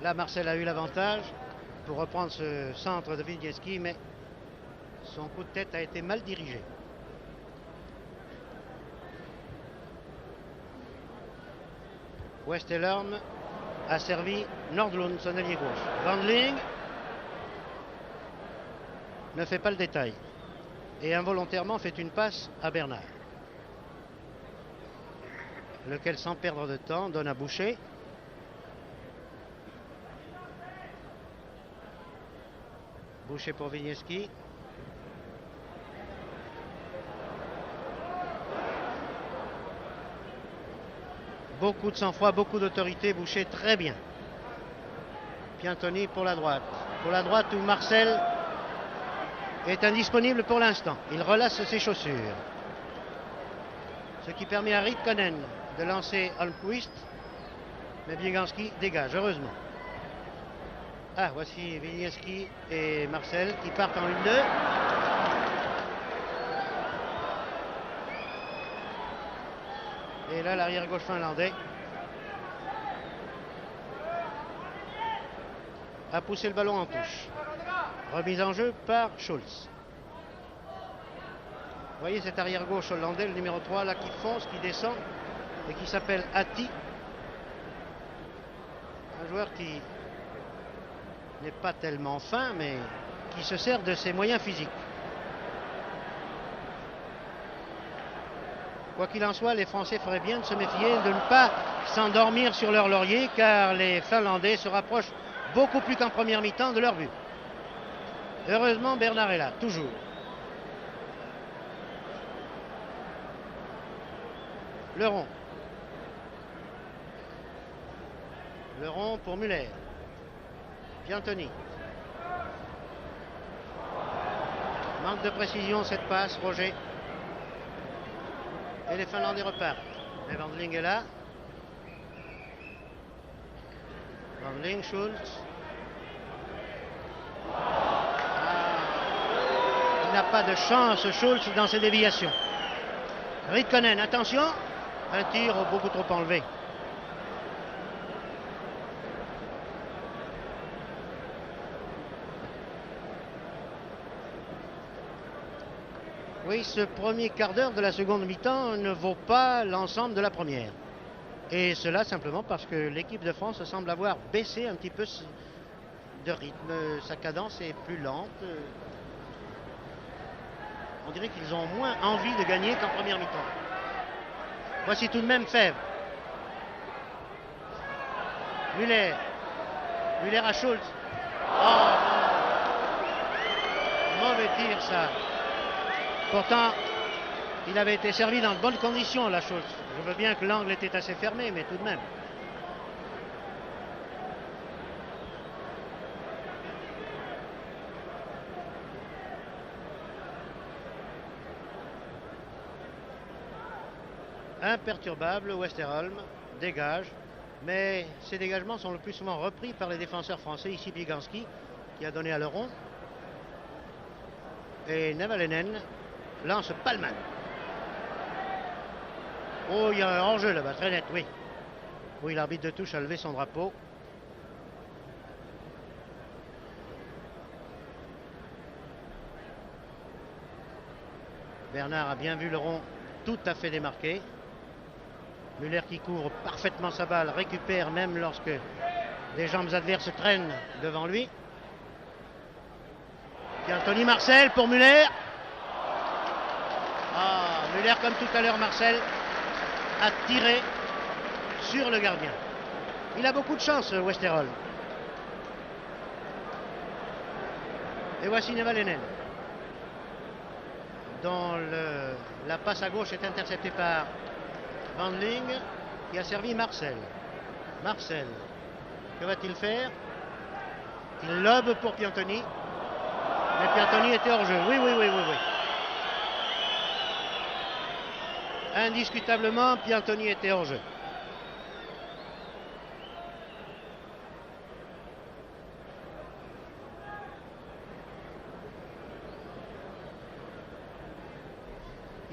Là, Marcel a eu l'avantage pour reprendre ce centre de Wilniewski, mais son coup de tête a été mal dirigé. Westerholm a servi Nordlund, son allié gauche. Wandling ne fait pas le détail et involontairement fait une passe à Bernard, lequel, sans perdre de temps, donne à Boucher. Boucher pour Wilniewski. Beaucoup de sang-froid, beaucoup d'autorité. Boucher très bien. Piantoni pour la droite. Pour la droite où Marcel est indisponible pour l'instant. Il relasse ses chaussures. Ce qui permet à Ritkonen de lancer Holmquist. Mais Bieganski dégage, heureusement. Ah, voici Wilniewski et Marcel qui partent en 1-2. Et là, l'arrière-gauche finlandais a poussé le ballon en touche. Remise en jeu par Schulz. Vous voyez cet arrière-gauche hollandais, le numéro 3, là, qui fonce, qui descend et qui s'appelle Atti. Un joueur qui n'est pas tellement fin, mais qui se sert de ses moyens physiques. Quoi qu'il en soit, les Français feraient bien de se méfier, de ne pas s'endormir sur leur laurier, car les Finlandais se rapprochent beaucoup plus qu'en première mi-temps de leur but. Heureusement, Bernard est là, toujours. Le rond. Le rond pour Muller. Piantoni. Manque de précision cette passe, Roger. Et les Finlandais repartent. Mais Wandling est là. Wandling, Schulz. Il n'a pas de chance, Schulz, dans ses déviations. Ritkonen, attention. Un tir beaucoup trop enlevé. Oui, ce premier quart d'heure de la seconde mi-temps ne vaut pas l'ensemble de la première. Et cela simplement parce que l'équipe de France semble avoir baissé un petit peu de rythme. Sa cadence est plus lente. On dirait qu'ils ont moins envie de gagner qu'en première mi-temps. Voici tout de même Fèvre. Muller. Muller à Schulz. Oh, mauvais tir ça. Pourtant, il avait été servi dans de bonnes conditions, la Schulz. Je veux bien que l'angle était assez fermé, mais tout de même. Imperturbable, Westerholm dégage, mais ces dégagements sont le plus souvent repris par les défenseurs français. Ici, Bieganski, qui a donné à Leron. Et Nevalinen lance Palman. Oh, il y a un hors-jeu là-bas, très net, oui. Oui, l'arbitre de touche a levé son drapeau. Bernard a bien vu le rond tout à fait démarqué. Muller qui couvre parfaitement sa balle, récupère même lorsque des jambes adverses traînent devant lui. Piantoni, Marcel pour Muller. Ah, Muller, comme tout à l'heure, Marcel a tiré sur le gardien. Il a beaucoup de chance, Westerholm. Et voici Nevalinen, dont la passe à gauche est interceptée par Wandling, qui a servi Marcel. Marcel, que va-t-il faire? Il lobe pour Piantoni. Mais Piantoni était hors jeu. Oui. Indiscutablement, Piantoni était hors jeu.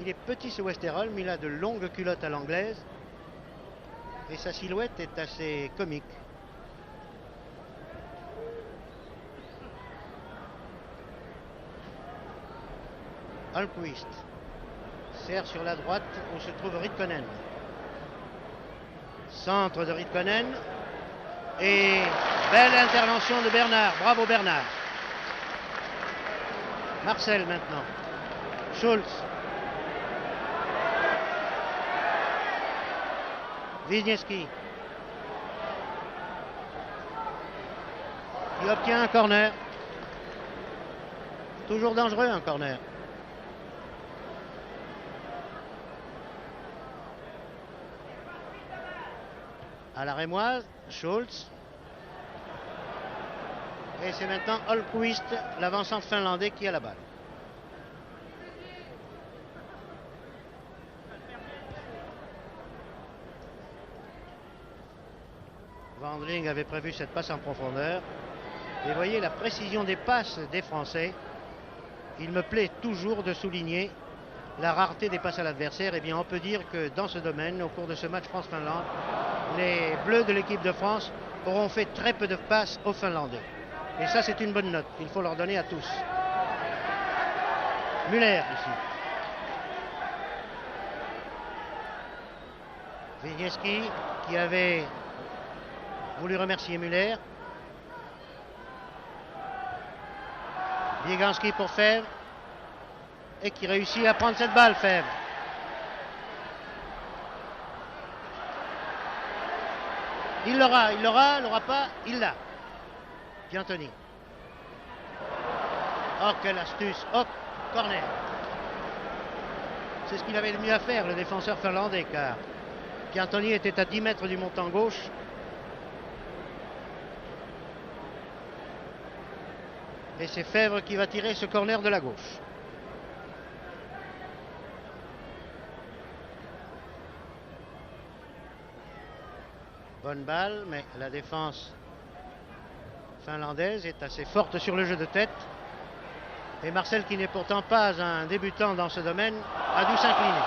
Il est petit ce Westerholm, il a de longues culottes à l'anglaise et sa silhouette est assez comique. Almqvist sert sur la droite où se trouve Ritkonen. Centre de Ritkonen et belle intervention de Bernard. Bravo Bernard. Marcel maintenant. Schultz. Wisniewski qui obtient un corner. Toujours dangereux un corner. À la rémoise, Schultz. Et c'est maintenant Holmqvist, l'avançant finlandais, qui a la balle. Wandling avait prévu cette passe en profondeur. Et voyez la précision des passes des Français. Il me plaît toujours de souligner la rareté des passes à l'adversaire. Eh bien, on peut dire que dans ce domaine, au cours de ce match France-Finlande, les Bleus de l'équipe de France auront fait très peu de passes aux Finlandais. Et ça, c'est une bonne note. Il faut leur donner à tous. Müller, ici. Wisniewski, qui avait voulu remercier Müller. Bieganski pour Fèvre. Et qui réussit à prendre cette balle, Fèvre. Il l'aura pas, il l'a. Piantoni. Oh, quelle astuce. Oh, corner. C'est ce qu'il avait le mieux à faire, le défenseur finlandais, car Piantoni était à 10 mètres du montant gauche. Et c'est Fèvre qui va tirer ce corner de la gauche. Bonne balle, mais la défense finlandaise est assez forte sur le jeu de tête. Et Marcel, qui n'est pourtant pas un débutant dans ce domaine, a dû s'incliner.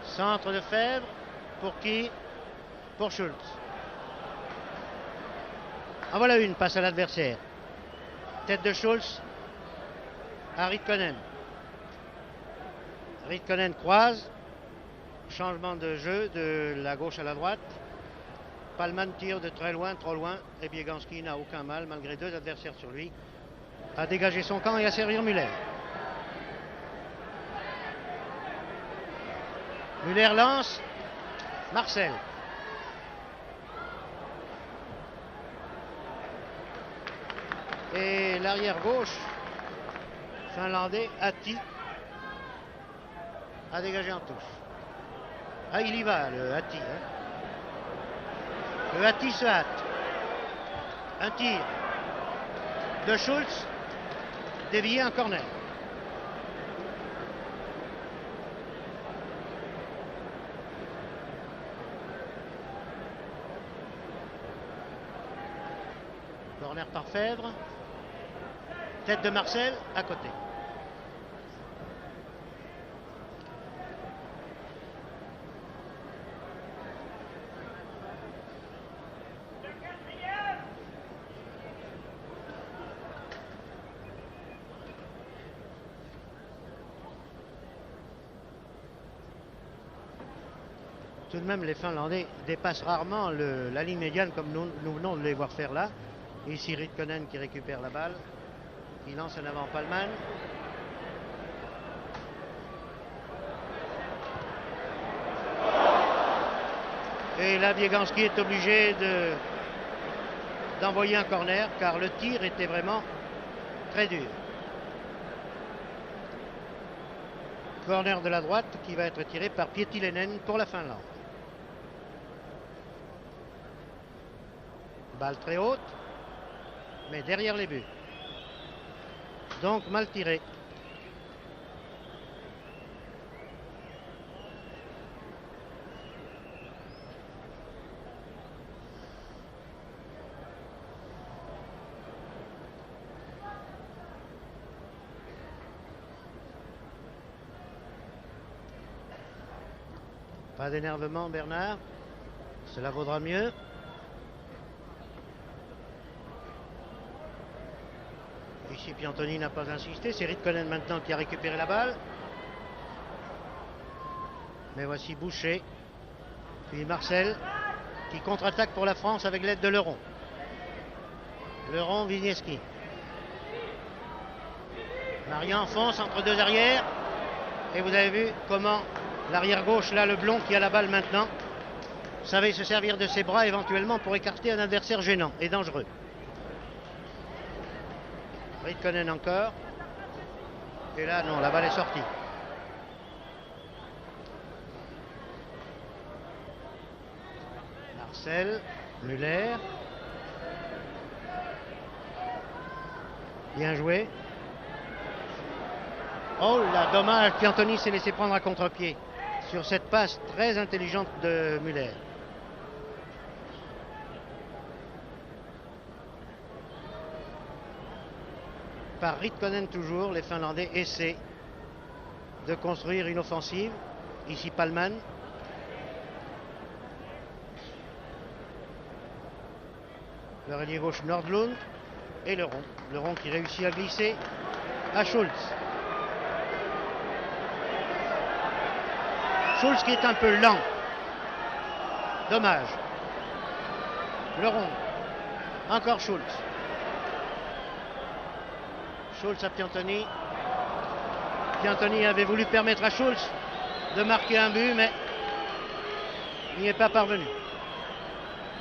Centre de Fèvre, pour qui? Pour Schultz. En voilà une, passe à l'adversaire. Tête de Schultz à Ritkonen. Ritkonen croise. Changement de jeu de la gauche à la droite. Palman tire de très loin, trop loin. Et Bieganski n'a aucun mal, malgré deux adversaires sur lui, à dégager son camp et à servir Müller. Müller lance. Marcel. Et l'arrière gauche finlandais, Atti, a dégagé en touche. Ah, il y va, le Atti. Le Atti se hâte. Un tir de Schultz, dévié en corner. Corner par Fèvre. Tête de Marcel, à côté. Tout de même, les Finlandais dépassent rarement la ligne médiane comme nous venons de les voir faire là. Ici, Ritkonen qui récupère la balle. Il lance en avant Palman. Et là, Bieganski est obligé d'envoyer un corner car le tir était vraiment très dur. Corner de la droite qui va être tiré par Pietilenen pour la Finlande. Balle très haute, mais derrière les buts. Donc mal tiré. Pas d'énervement, Bernard. Cela vaudra mieux. Ici, Piantoni n'a pas insisté. C'est Ritkonen maintenant qui a récupéré la balle. Mais voici Boucher. Puis Marcel qui contre-attaque pour la France avec l'aide de Leron. Leron, Wisniewski. Marian fonce entre deux arrières. Et vous avez vu comment l'arrière gauche, là, le blond qui a la balle maintenant, savait se servir de ses bras éventuellement pour écarter un adversaire gênant et dangereux. Ritkonen encore. Et là, non, la balle est sortie. Marcel, Müller. Bien joué. Oh là, dommage, Piantoni s'est laissé prendre à contre-pied sur cette passe très intelligente de Müller. Par Ritkonen toujours, les Finlandais essaient de construire une offensive. Ici Palman. Le ailier gauche Nordlund et Leron. Leron qui réussit à glisser à Schulz. Schulz qui est un peu lent. Dommage. Leron. Encore Schulz. Schulz à Piantoni. Piantoni avait voulu permettre à Schulz de marquer un but, mais il n'y est pas parvenu.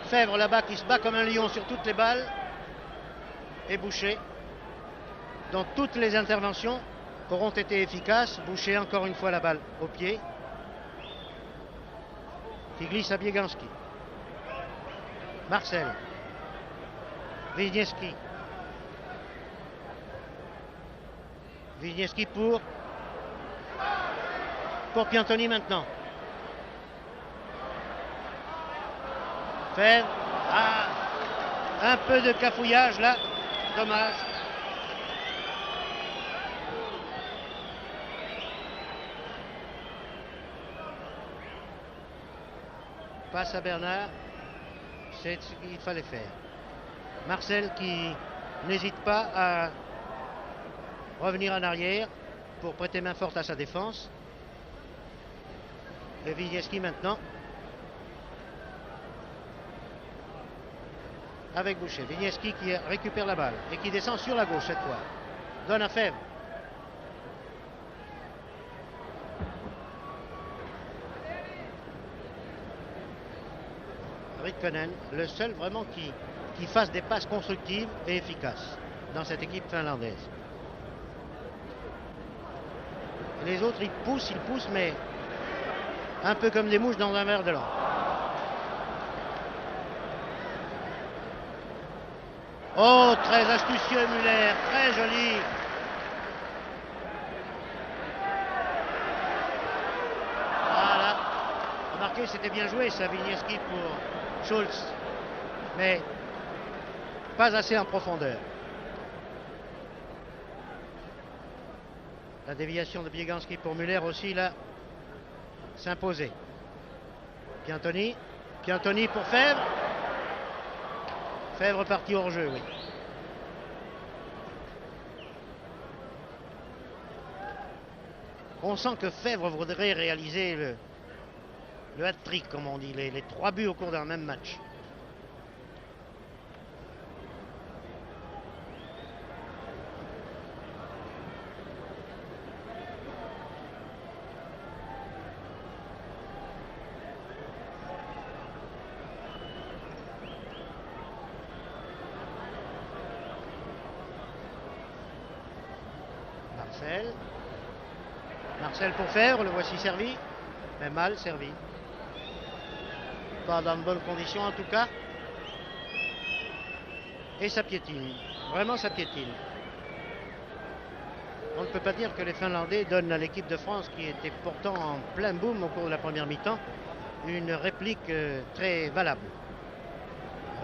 Fèvre là-bas qui se bat comme un lion sur toutes les balles. Et Boucher, dont toutes les interventions auront été efficaces. Boucher encore une fois la balle au pied. Qui glisse à Bieganski. Marcel. Wisniewski. Wisniewski pour Piantoni maintenant. Fèvre. Ah, un peu de cafouillage là. Dommage. Passe à Bernard. C'est ce qu'il fallait faire. Marcel qui n'hésite pas à revenir en arrière pour prêter main forte à sa défense. Et Wisniewski maintenant. Avec Boucher. Wisniewski qui récupère la balle et qui descend sur la gauche cette fois. Donne à Fèvre. Ritkonen, le seul vraiment qui fasse des passes constructives et efficaces dans cette équipe finlandaise. Les autres, ils poussent, mais un peu comme des mouches dans un verre de lampe. Oh, très astucieux Müller, très joli. Voilà. Remarquez, c'était bien joué ça, Wisniewski pour Schulz. Mais pas assez en profondeur. La déviation de Bieganski pour Müller aussi, là, s'imposait. Piantoni. Piantoni pour Fèvre. Fèvre parti hors jeu, oui. On sent que Fèvre voudrait réaliser le hat-trick, comme on dit, les 3 buts au cours d'un même match. Marcel pour Fèvre, le voici servi, mais mal servi. Pas dans de bonnes conditions en tout cas. Et ça piétine, vraiment ça piétine. On ne peut pas dire que les Finlandais donnent à l'équipe de France, qui était pourtant en plein boom au cours de la première mi-temps, une réplique très valable.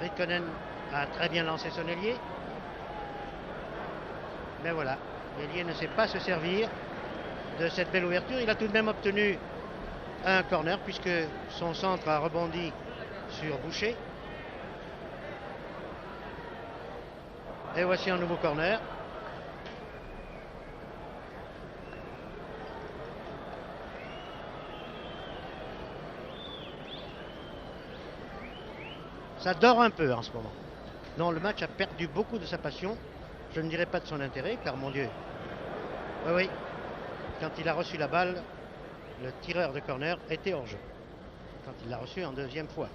Ritkonen a très bien lancé son ailier. Mais voilà, l'ailier ne sait pas se servir de cette belle ouverture. Il a tout de même obtenu un corner puisque son centre a rebondi sur Boucher. Et voici un nouveau corner. Ça dort un peu en ce moment. Non, le match a perdu beaucoup de sa passion. Je ne dirais pas de son intérêt, car mon Dieu. Oui, oui. Quand il a reçu la balle, le tireur de corner était hors jeu. Quand il l'a reçu en deuxième fois.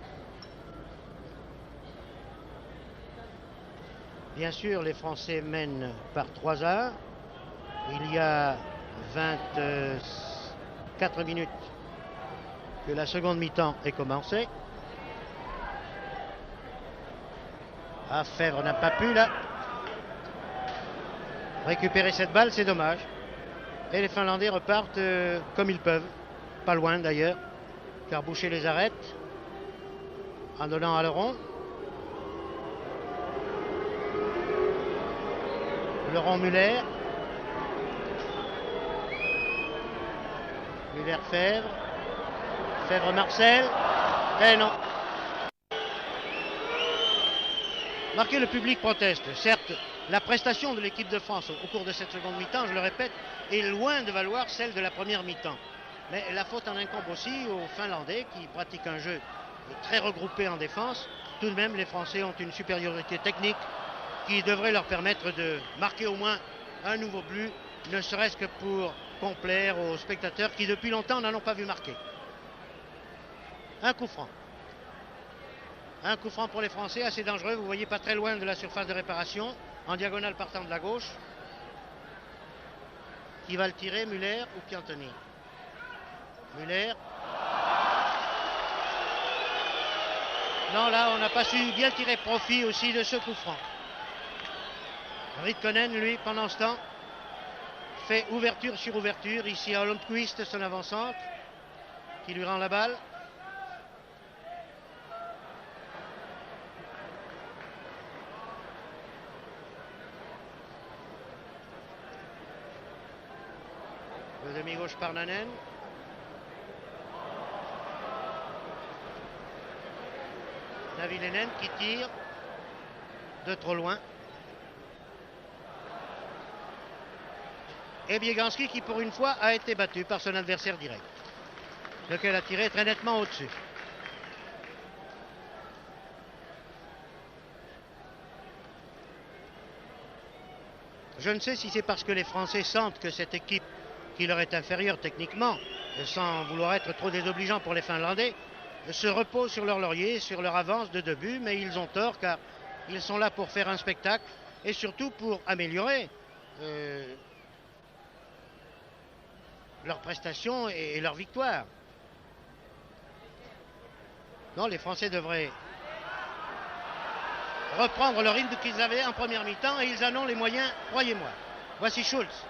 Bien sûr, les Français mènent par 3-1. Il y a 24 minutes que la seconde mi-temps est commencée. Ah, Fèvre n'a pas pu là récupérer cette balle, c'est dommage. Et les Finlandais repartent comme ils peuvent. Pas loin d'ailleurs, car Boucher les arrête en donnant à Leron. Leron Muller. Muller Fèvre. Fèvre Marcel. Eh non. Marqué, le public proteste. Certes, la prestation de l'équipe de France au cours de cette seconde mi-temps, je le répète, est loin de valoir celle de la première mi-temps. Mais la faute en incombe aussi aux Finlandais qui pratiquent un jeu très regroupé en défense. Tout de même, les Français ont une supériorité technique qui devrait leur permettre de marquer au moins un nouveau but, ne serait-ce que pour complaire aux spectateurs qui depuis longtemps n'en ont pas vu marquer. Un coup franc. Un coup franc pour les Français, assez dangereux. Vous voyez, pas très loin de la surface de réparation, en diagonale partant de la gauche. Qui va le tirer, Muller ou Piantoni? Muller. Non, là, on n'a pas su bien tirer profit aussi de ce coup franc. Ritkonen, lui, pendant ce temps, fait ouverture sur ouverture. Ici à Holmquist, son avant-centre, qui lui rend la balle. Le demi-gauche Parnanen. Navilenen qui tire de trop loin. Et Bieganski qui pour une fois a été battu par son adversaire direct, lequel a tiré très nettement au-dessus. Je ne sais si c'est parce que les Français sentent que cette équipe qui leur est inférieure techniquement, sans vouloir être trop désobligeant pour les Finlandais, se repose sur leur laurier, sur leur avance de 2 buts, mais ils ont tort car ils sont là pour faire un spectacle et surtout pour améliorer leurs prestations et leur victoire. Non, les Français devraient reprendre le rythme qu'ils avaient en première mi-temps et ils en ont les moyens, croyez-moi. Voici Schultz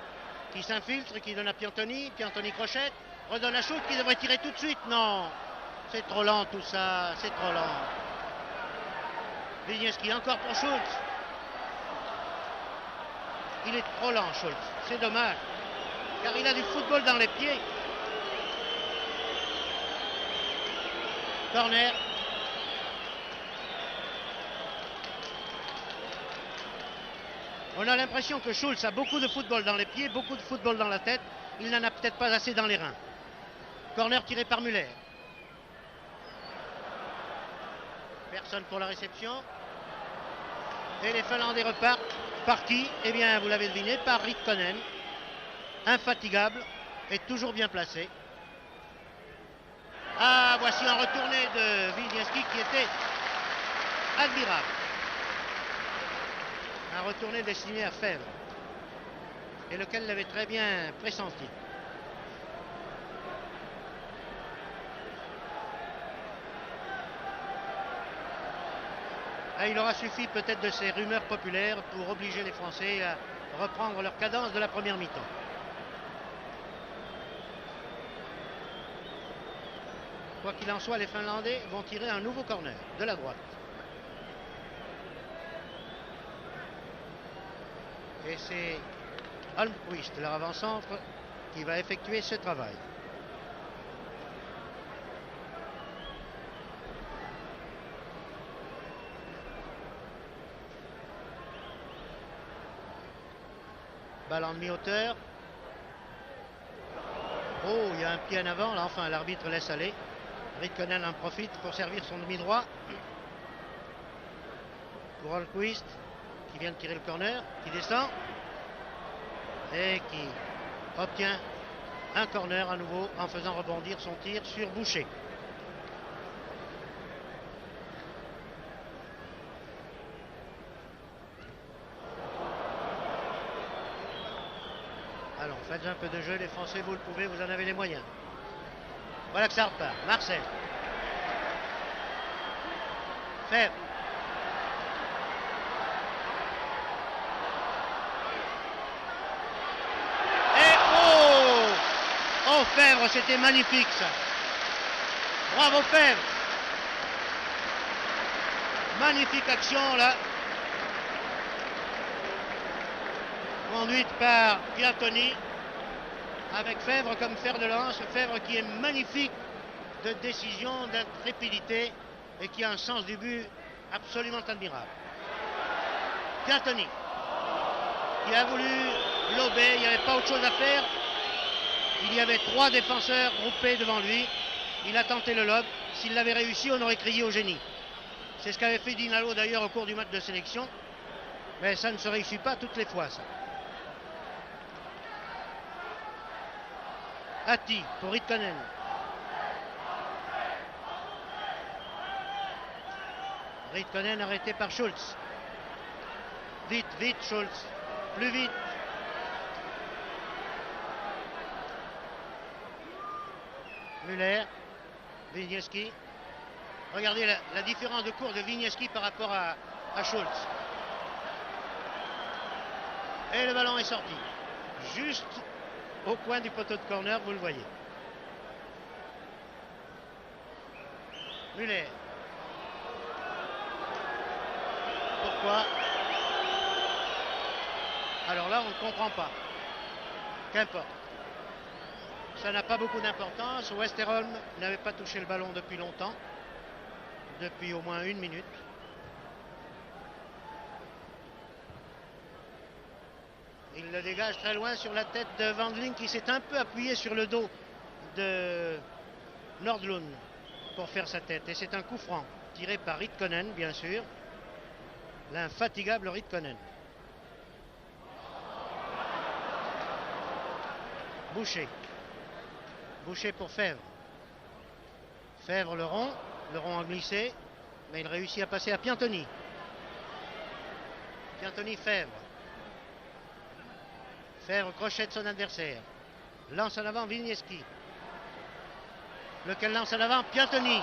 qui s'infiltre, qui donne à Piantoni, Piantoni crochette, redonne à Schultz qui devrait tirer tout de suite. Non, c'est trop lent tout ça, c'est trop lent. Wisniewski encore pour Schultz. Il est trop lent, Schultz, c'est dommage, car il a du football dans les pieds. Corner. On a l'impression que Schultz a beaucoup de football dans les pieds, beaucoup de football dans la tête. Il n'en a peut-être pas assez dans les reins. Corner tiré par Muller. Personne pour la réception. Et les Finlandais repartent. Par qui? Eh bien, vous l'avez deviné, par Ritkonen. Infatigable et toujours bien placé. Ah, voici un retourné de Wisniewski qui était admirable. Un retourné destiné à Fèvre et lequel l'avait très bien pressenti. Ah, il aura suffi peut-être de ces rumeurs populaires pour obliger les Français à reprendre leur cadence de la première mi-temps. Quoi qu'il en soit, les Finlandais vont tirer un nouveau corner de la droite. Et c'est Holmquist, leur avant-centre, qui va effectuer ce travail. Balle en demi-hauteur. Oh, il y a un pied en avant. Là, enfin, l'arbitre laisse aller. Ridkonen en profite pour servir son demi-droit. Pour Holmquist, qui vient de tirer le corner, qui descend. Et qui obtient un corner à nouveau en faisant rebondir son tir sur Boucher. Alors, faites un peu de jeu, les Français, vous le pouvez, vous en avez les moyens. Voilà que ça repart. Marcel. Fèvre. Et oh! Oh, Fèvre, c'était magnifique ça. Bravo Fèvre. Magnifique action là. Conduite par Piantoni, avec Fèvre comme fer de lance. Fèvre qui est magnifique de décision, d'intrépidité et qui a un sens du but absolument admirable. Piantoni qui a voulu lober, il n'y avait pas autre chose à faire. Il y avait 3 défenseurs groupés devant lui. Il a tenté le lob. S'il l'avait réussi, on aurait crié au génie. C'est ce qu'avait fait Dinalo d'ailleurs au cours du match de sélection. Mais ça ne se réussit pas toutes les fois, ça. Atti pour Ridkonen. Ridkonen arrêté par Schulz. Vite, vite Schulz. Plus vite. Müller. Wisniewski. Regardez la différence de cours de Wisniewski par rapport à Schulz. Et le ballon est sorti. Juste au coin du poteau de corner, vous le voyez. Müller. Pourquoi? Alors là, on ne comprend pas. Qu'importe. Ça n'a pas beaucoup d'importance. Westerholm n'avait pas touché le ballon depuis longtemps. Depuis au moins 1 minute. Il le dégage très loin sur la tête de Wendling qui s'est un peu appuyé sur le dos de Nordlund pour faire sa tête. Et c'est un coup franc tiré par Ridkonen, bien sûr. L'infatigable Ridkonen. Boucher. Boucher pour Fèvre. Fèvre le rond a glissé, mais il réussit à passer à Piantoni. Piantoni Fèvre. Fèvre crochette son adversaire. Lance en avant Wisniewski. Lequel lance en avant Piantoni.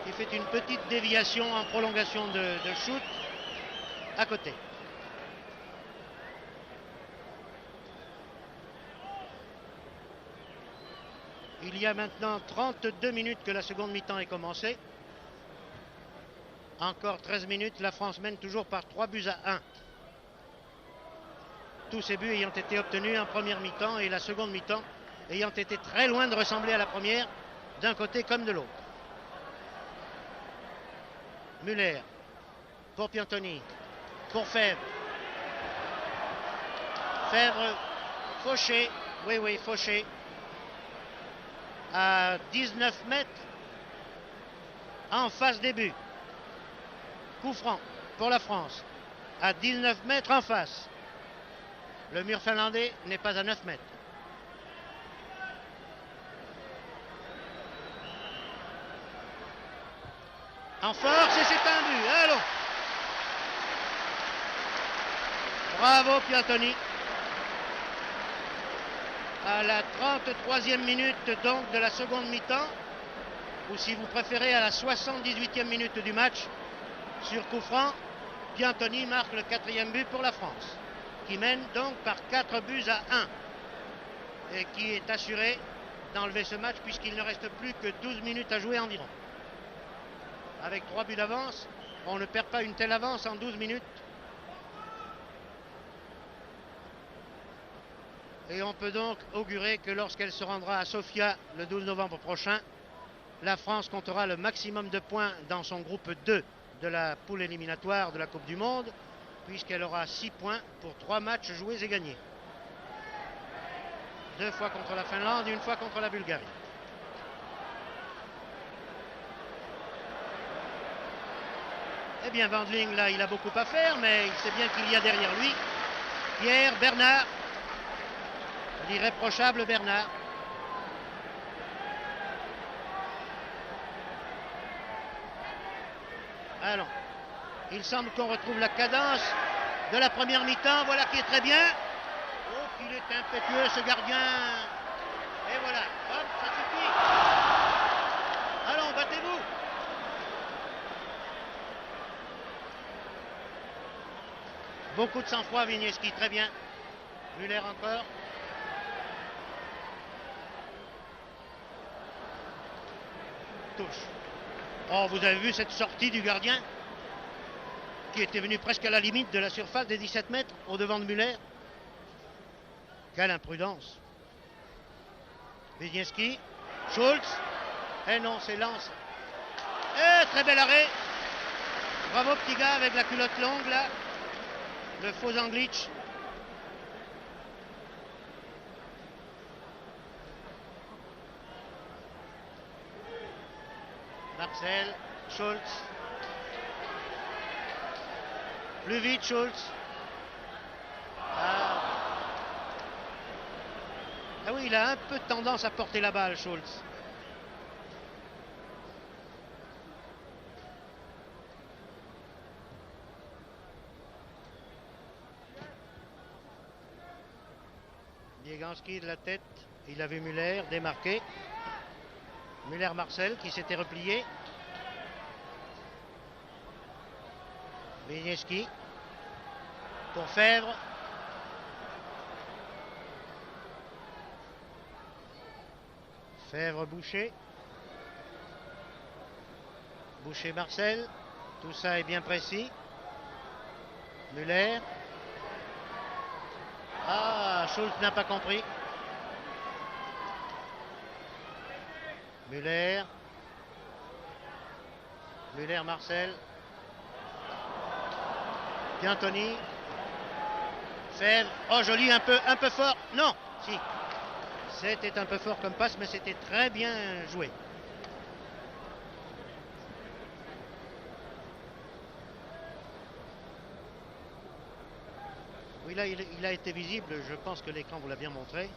Qui fait une petite déviation en prolongation de shoot à côté. Il y a maintenant 32 minutes que la seconde mi-temps est commencée. Encore 13 minutes, la France mène toujours par 3-1. Tous ces buts ayant été obtenus en première mi-temps et la seconde mi-temps ayant été très loin de ressembler à la première, d'un côté comme de l'autre. Müller pour Piantoni, pour Fèvre. Fèvre, Fauché, oui, Fauché. À 19 mètres en face des buts. Coup franc pour la France. À 19 mètres en face. Le mur finlandais n'est pas à 9 mètres. En force et c'est un but. Allons. Bravo Piantoni. À la 33e minute donc de la seconde mi-temps, ou si vous préférez à la 78e minute du match, sur coup franc, Piantoni marque le 4e but pour la France, qui mène donc par 4-1 et qui est assuré d'enlever ce match puisqu'il ne reste plus que 12 minutes à jouer environ. Avec 3 buts d'avance, on ne perd pas une telle avance en 12 minutes. Et on peut donc augurer que lorsqu'elle se rendra à Sofia le 12 novembre prochain, la France comptera le maximum de points dans son groupe 2 de la poule éliminatoire de la Coupe du Monde puisqu'elle aura 6 points pour 3 matchs joués et gagnés. 2 fois contre la Finlande, 1 fois contre la Bulgarie. Eh bien, Wendling, là, il a beaucoup à faire, mais il sait bien qu'il y a derrière lui Pierre Bernard, l'irréprochable Bernard. Allons, il semble qu'on retrouve la cadence de la première mi-temps, voilà qui est très bien. Oh, qu'il est impétueux ce gardien. Et voilà, hop, ça suffit. Allons, battez-vous. Beaucoup de sang-froid, Wisniewski, très bien. Müller encore. Touche. Oh, vous avez vu cette sortie du gardien qui était venu presque à la limite de la surface des 17 mètres au devant de Müller. Quelle imprudence. Wisniewski, Schulz. Eh non, c'est Lance. Eh, très bel arrêt. Bravo petit gars avec la culotte longue là. Le faux Anglitch. Marcel, Schulz. Plus vite, Schulz. Ah oui, il a un peu tendance à porter la balle, Schulz. Bieganski de la tête, il a vu Müller démarqué. Müller-Marcel qui s'était replié. Wisniewski pour Fèvre. Fèvre-Boucher. Boucher-Marcel. Tout ça est bien précis. Müller. Ah, Schulz n'a pas compris. Müller. Müller-Marcel. Piantoni. Fèvre. Oh, joli, un peu fort. Non, si. C'était un peu fort comme passe, mais c'était très bien joué. Oui, là, il a été visible. Je pense que l'écran vous l'a bien montré.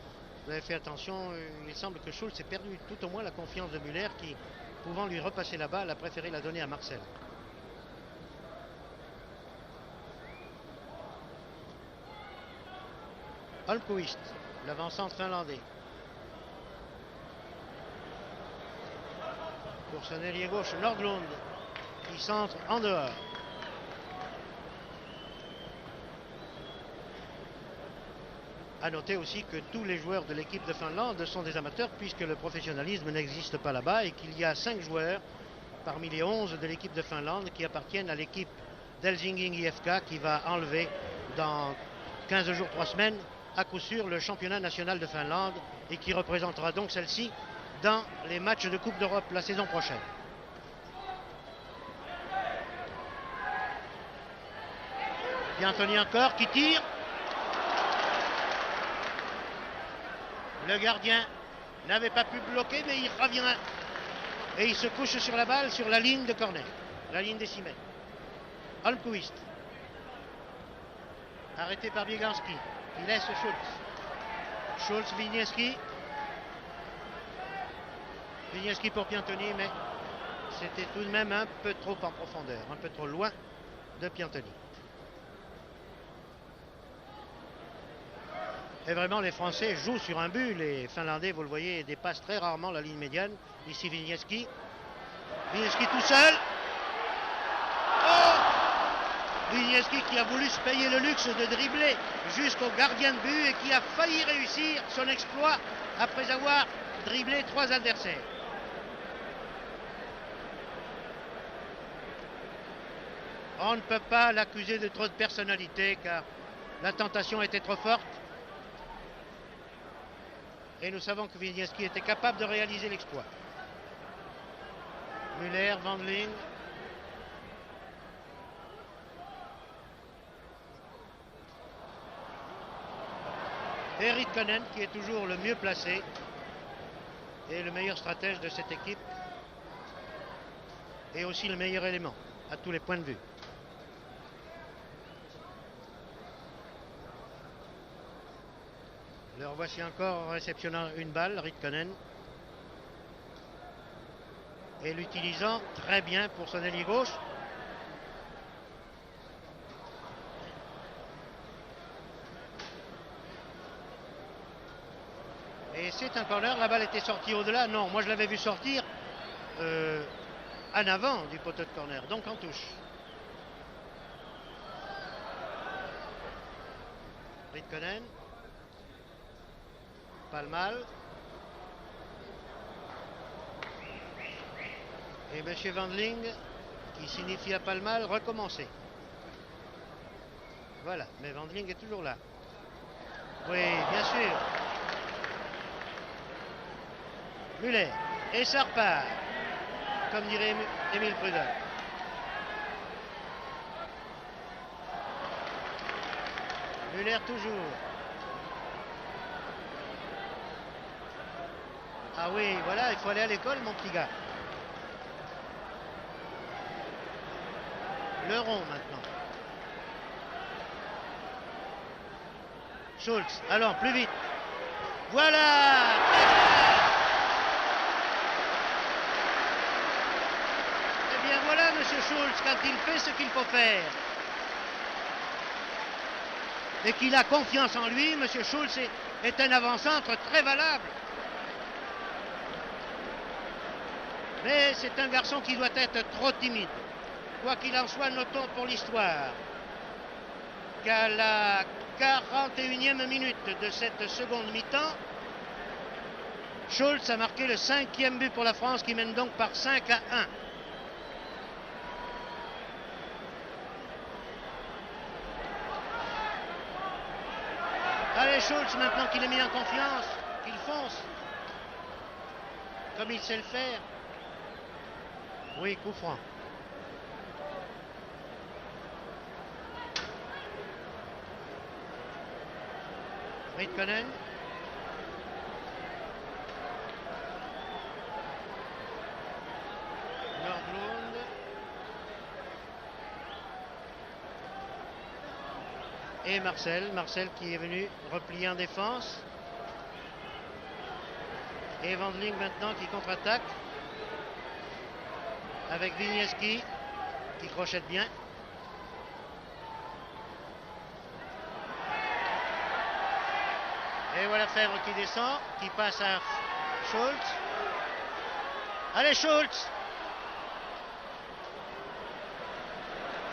Vous avez fait attention. Il semble que Schulz ait perdu tout au moins la confiance de Müller qui, pouvant lui repasser la balle, a préféré la donner à Marcel. Holmqvist, l'avant-centre finlandais. Pour son ailier gauche, Nordlund, qui centre en dehors. A noter aussi que tous les joueurs de l'équipe de Finlande sont des amateurs puisque le professionnalisme n'existe pas là-bas et qu'il y a 5 joueurs parmi les 11 de l'équipe de Finlande qui appartiennent à l'équipe d'Helsingin IFK qui va enlever dans 15 jours, 3 semaines à coup sûr le championnat national de Finlande et qui représentera donc celle-ci dans les matchs de Coupe d'Europe la saison prochaine. Piantoni encore qui tire. Le gardien n'avait pas pu bloquer, mais il revient et il se couche sur la balle sur la ligne de corner, la ligne des 6 mètres. Holmqvist, arrêté par Bieganski, il laisse Schulz. Schulz, Wisniewski. Wisniewski pour Piantoni, mais c'était tout de même un peu trop en profondeur, un peu trop loin de Piantoni. Et vraiment, les Français jouent sur un but. Les Finlandais, vous le voyez, dépassent très rarement la ligne médiane. Ici, Wisniewski. Wisniewski tout seul. Oh, Wisniewski qui a voulu se payer le luxe de dribbler jusqu'au gardien de but et qui a failli réussir son exploit après avoir dribblé 3 adversaires. On ne peut pas l'accuser de trop de personnalité car la tentation était trop forte. Et nous savons que Wisniewski était capable de réaliser l'exploit. Müller, Wendling. Et Ritkonen qui est toujours le mieux placé et le meilleur stratège de cette équipe et aussi le meilleur élément à tous les points de vue. Le revoici encore réceptionnant une balle, Ritkonen. Et l'utilisant très bien pour son ailier gauche. Et c'est un corner, la balle était sortie au-delà. Non, moi je l'avais vu sortir en avant du poteau de corner, donc en touche. Ritkonen. Pas le mal. Et M. Wendling qui signifie à pas le mal recommencer. Voilà, mais Wendling est toujours là. Oui, bien sûr. Müller. Et ça repart, comme dirait Émile Prudhomme. Müller toujours. Ah oui, voilà, il faut aller à l'école, mon petit gars. Le rond maintenant. Schulz, allons, plus vite. Voilà. Eh bien voilà, monsieur Schulz, quand il fait ce qu'il faut faire. Et qu'il a confiance en lui, monsieur Schulz est un avant-centre très valable. Mais c'est un garçon qui doit être trop timide. Quoi qu'il en soit, notons pour l'histoire qu'à la 41e minute de cette seconde mi-temps, Schulz a marqué le 5e but pour la France qui mène donc par 5-1. Allez, Schulz, maintenant qu'il est mis en confiance, qu'il fonce, comme il sait le faire. Oui, coup franc. Ritkonen. Nordlund. Et Marcel. Marcel qui est venu replier en défense. Et Wendling maintenant qui contre-attaque. Avec Vigneski qui crochette bien. Et voilà Fèvre qui descend, qui passe à Schulz. Allez Schulz.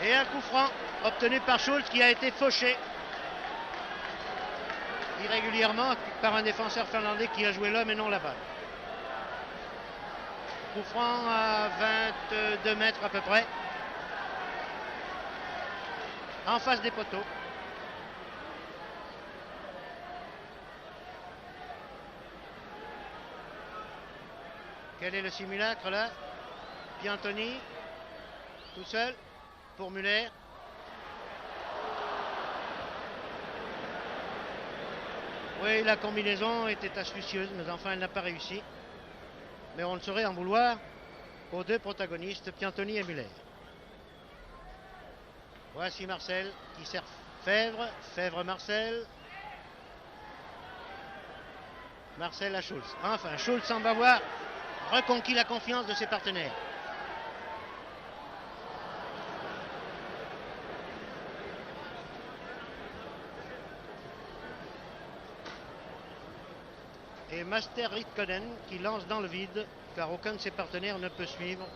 Et un coup franc obtenu par Schulz qui a été fauché irrégulièrement par un défenseur finlandais qui a joué l'homme et non la balle. Coup franc à 22 mètres à peu près. En face des poteaux. Quel est le simulacre là? Piantoni, tout seul, pour Müller. Oui, la combinaison était astucieuse, mais enfin elle n'a pas réussi. Mais on ne saurait en vouloir aux deux protagonistes, Piantoni et Müller. Voici Marcel qui sert Fèvre, Fèvre-Marcel. Marcel à Schulz. Enfin, Schulz semble avoir reconquis la confiance de ses partenaires. Et Master Ritkonen qui lance dans le vide car aucun de ses partenaires ne peut suivre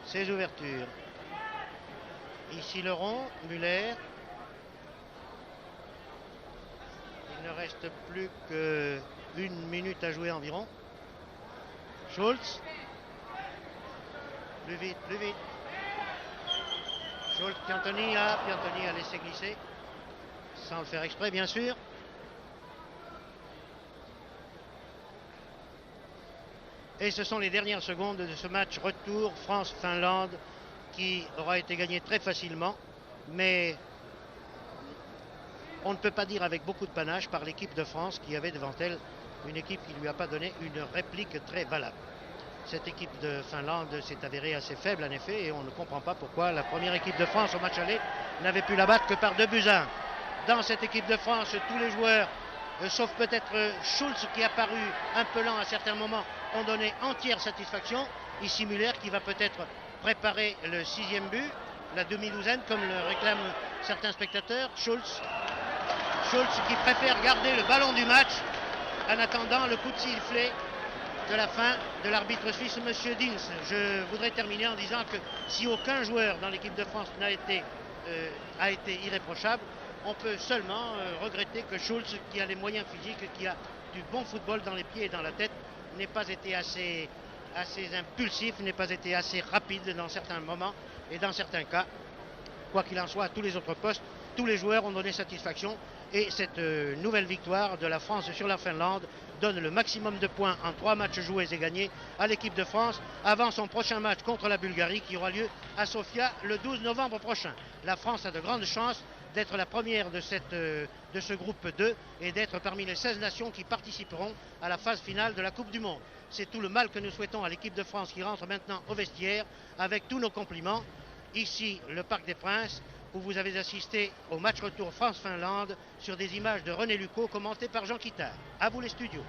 ses ouvertures. Ici le rond, Müller. Il ne reste plus qu'1 minute à jouer environ. Schulz. Plus vite, plus vite. Schulz, Piantoni a laissé glisser. Sans le faire exprès, bien sûr. Et ce sont les dernières secondes de ce match retour France-Finlande qui aura été gagné très facilement. Mais on ne peut pas dire avec beaucoup de panache par l'équipe de France qui avait devant elle une équipe qui ne lui a pas donné une réplique très valable. Cette équipe de Finlande s'est avérée assez faible en effet et on ne comprend pas pourquoi la première équipe de France au match aller n'avait pu la battre que par 2-1. Dans cette équipe de France, tous les joueurs, sauf peut-être Schulz qui a paru un peu lent à certains moments, ont donné entière satisfaction. Ici Muller qui va peut-être préparer le 6e but, la demi-douzaine comme le réclament certains spectateurs. Schulz qui préfère garder le ballon du match en attendant le coup de sifflet de la fin de l'arbitre suisse, M. Dins. Je voudrais terminer en disant que si aucun joueur dans l'équipe de France a été irréprochable, on peut seulement regretter que Schulz, qui a les moyens physiques, qui a du bon football dans les pieds et dans la tête, n'ait pas été assez impulsif, n'ait pas été assez rapide dans certains moments et dans certains cas. Quoi qu'il en soit, à tous les autres postes, tous les joueurs ont donné satisfaction et cette nouvelle victoire de la France sur la Finlande donne le maximum de points en 3 matchs joués et gagnés à l'équipe de France avant son prochain match contre la Bulgarie qui aura lieu à Sofia le 12 novembre prochain. La France a de grandes chances d'être la première de ce groupe 2 et d'être parmi les 16 nations qui participeront à la phase finale de la Coupe du Monde. C'est tout le mal que nous souhaitons à l'équipe de France qui rentre maintenant au vestiaire avec tous nos compliments. Ici, le Parc des Princes, où vous avez assisté au match retour France-Finlande sur des images de René Lucot commentées par Jean Quittard. À vous les studios.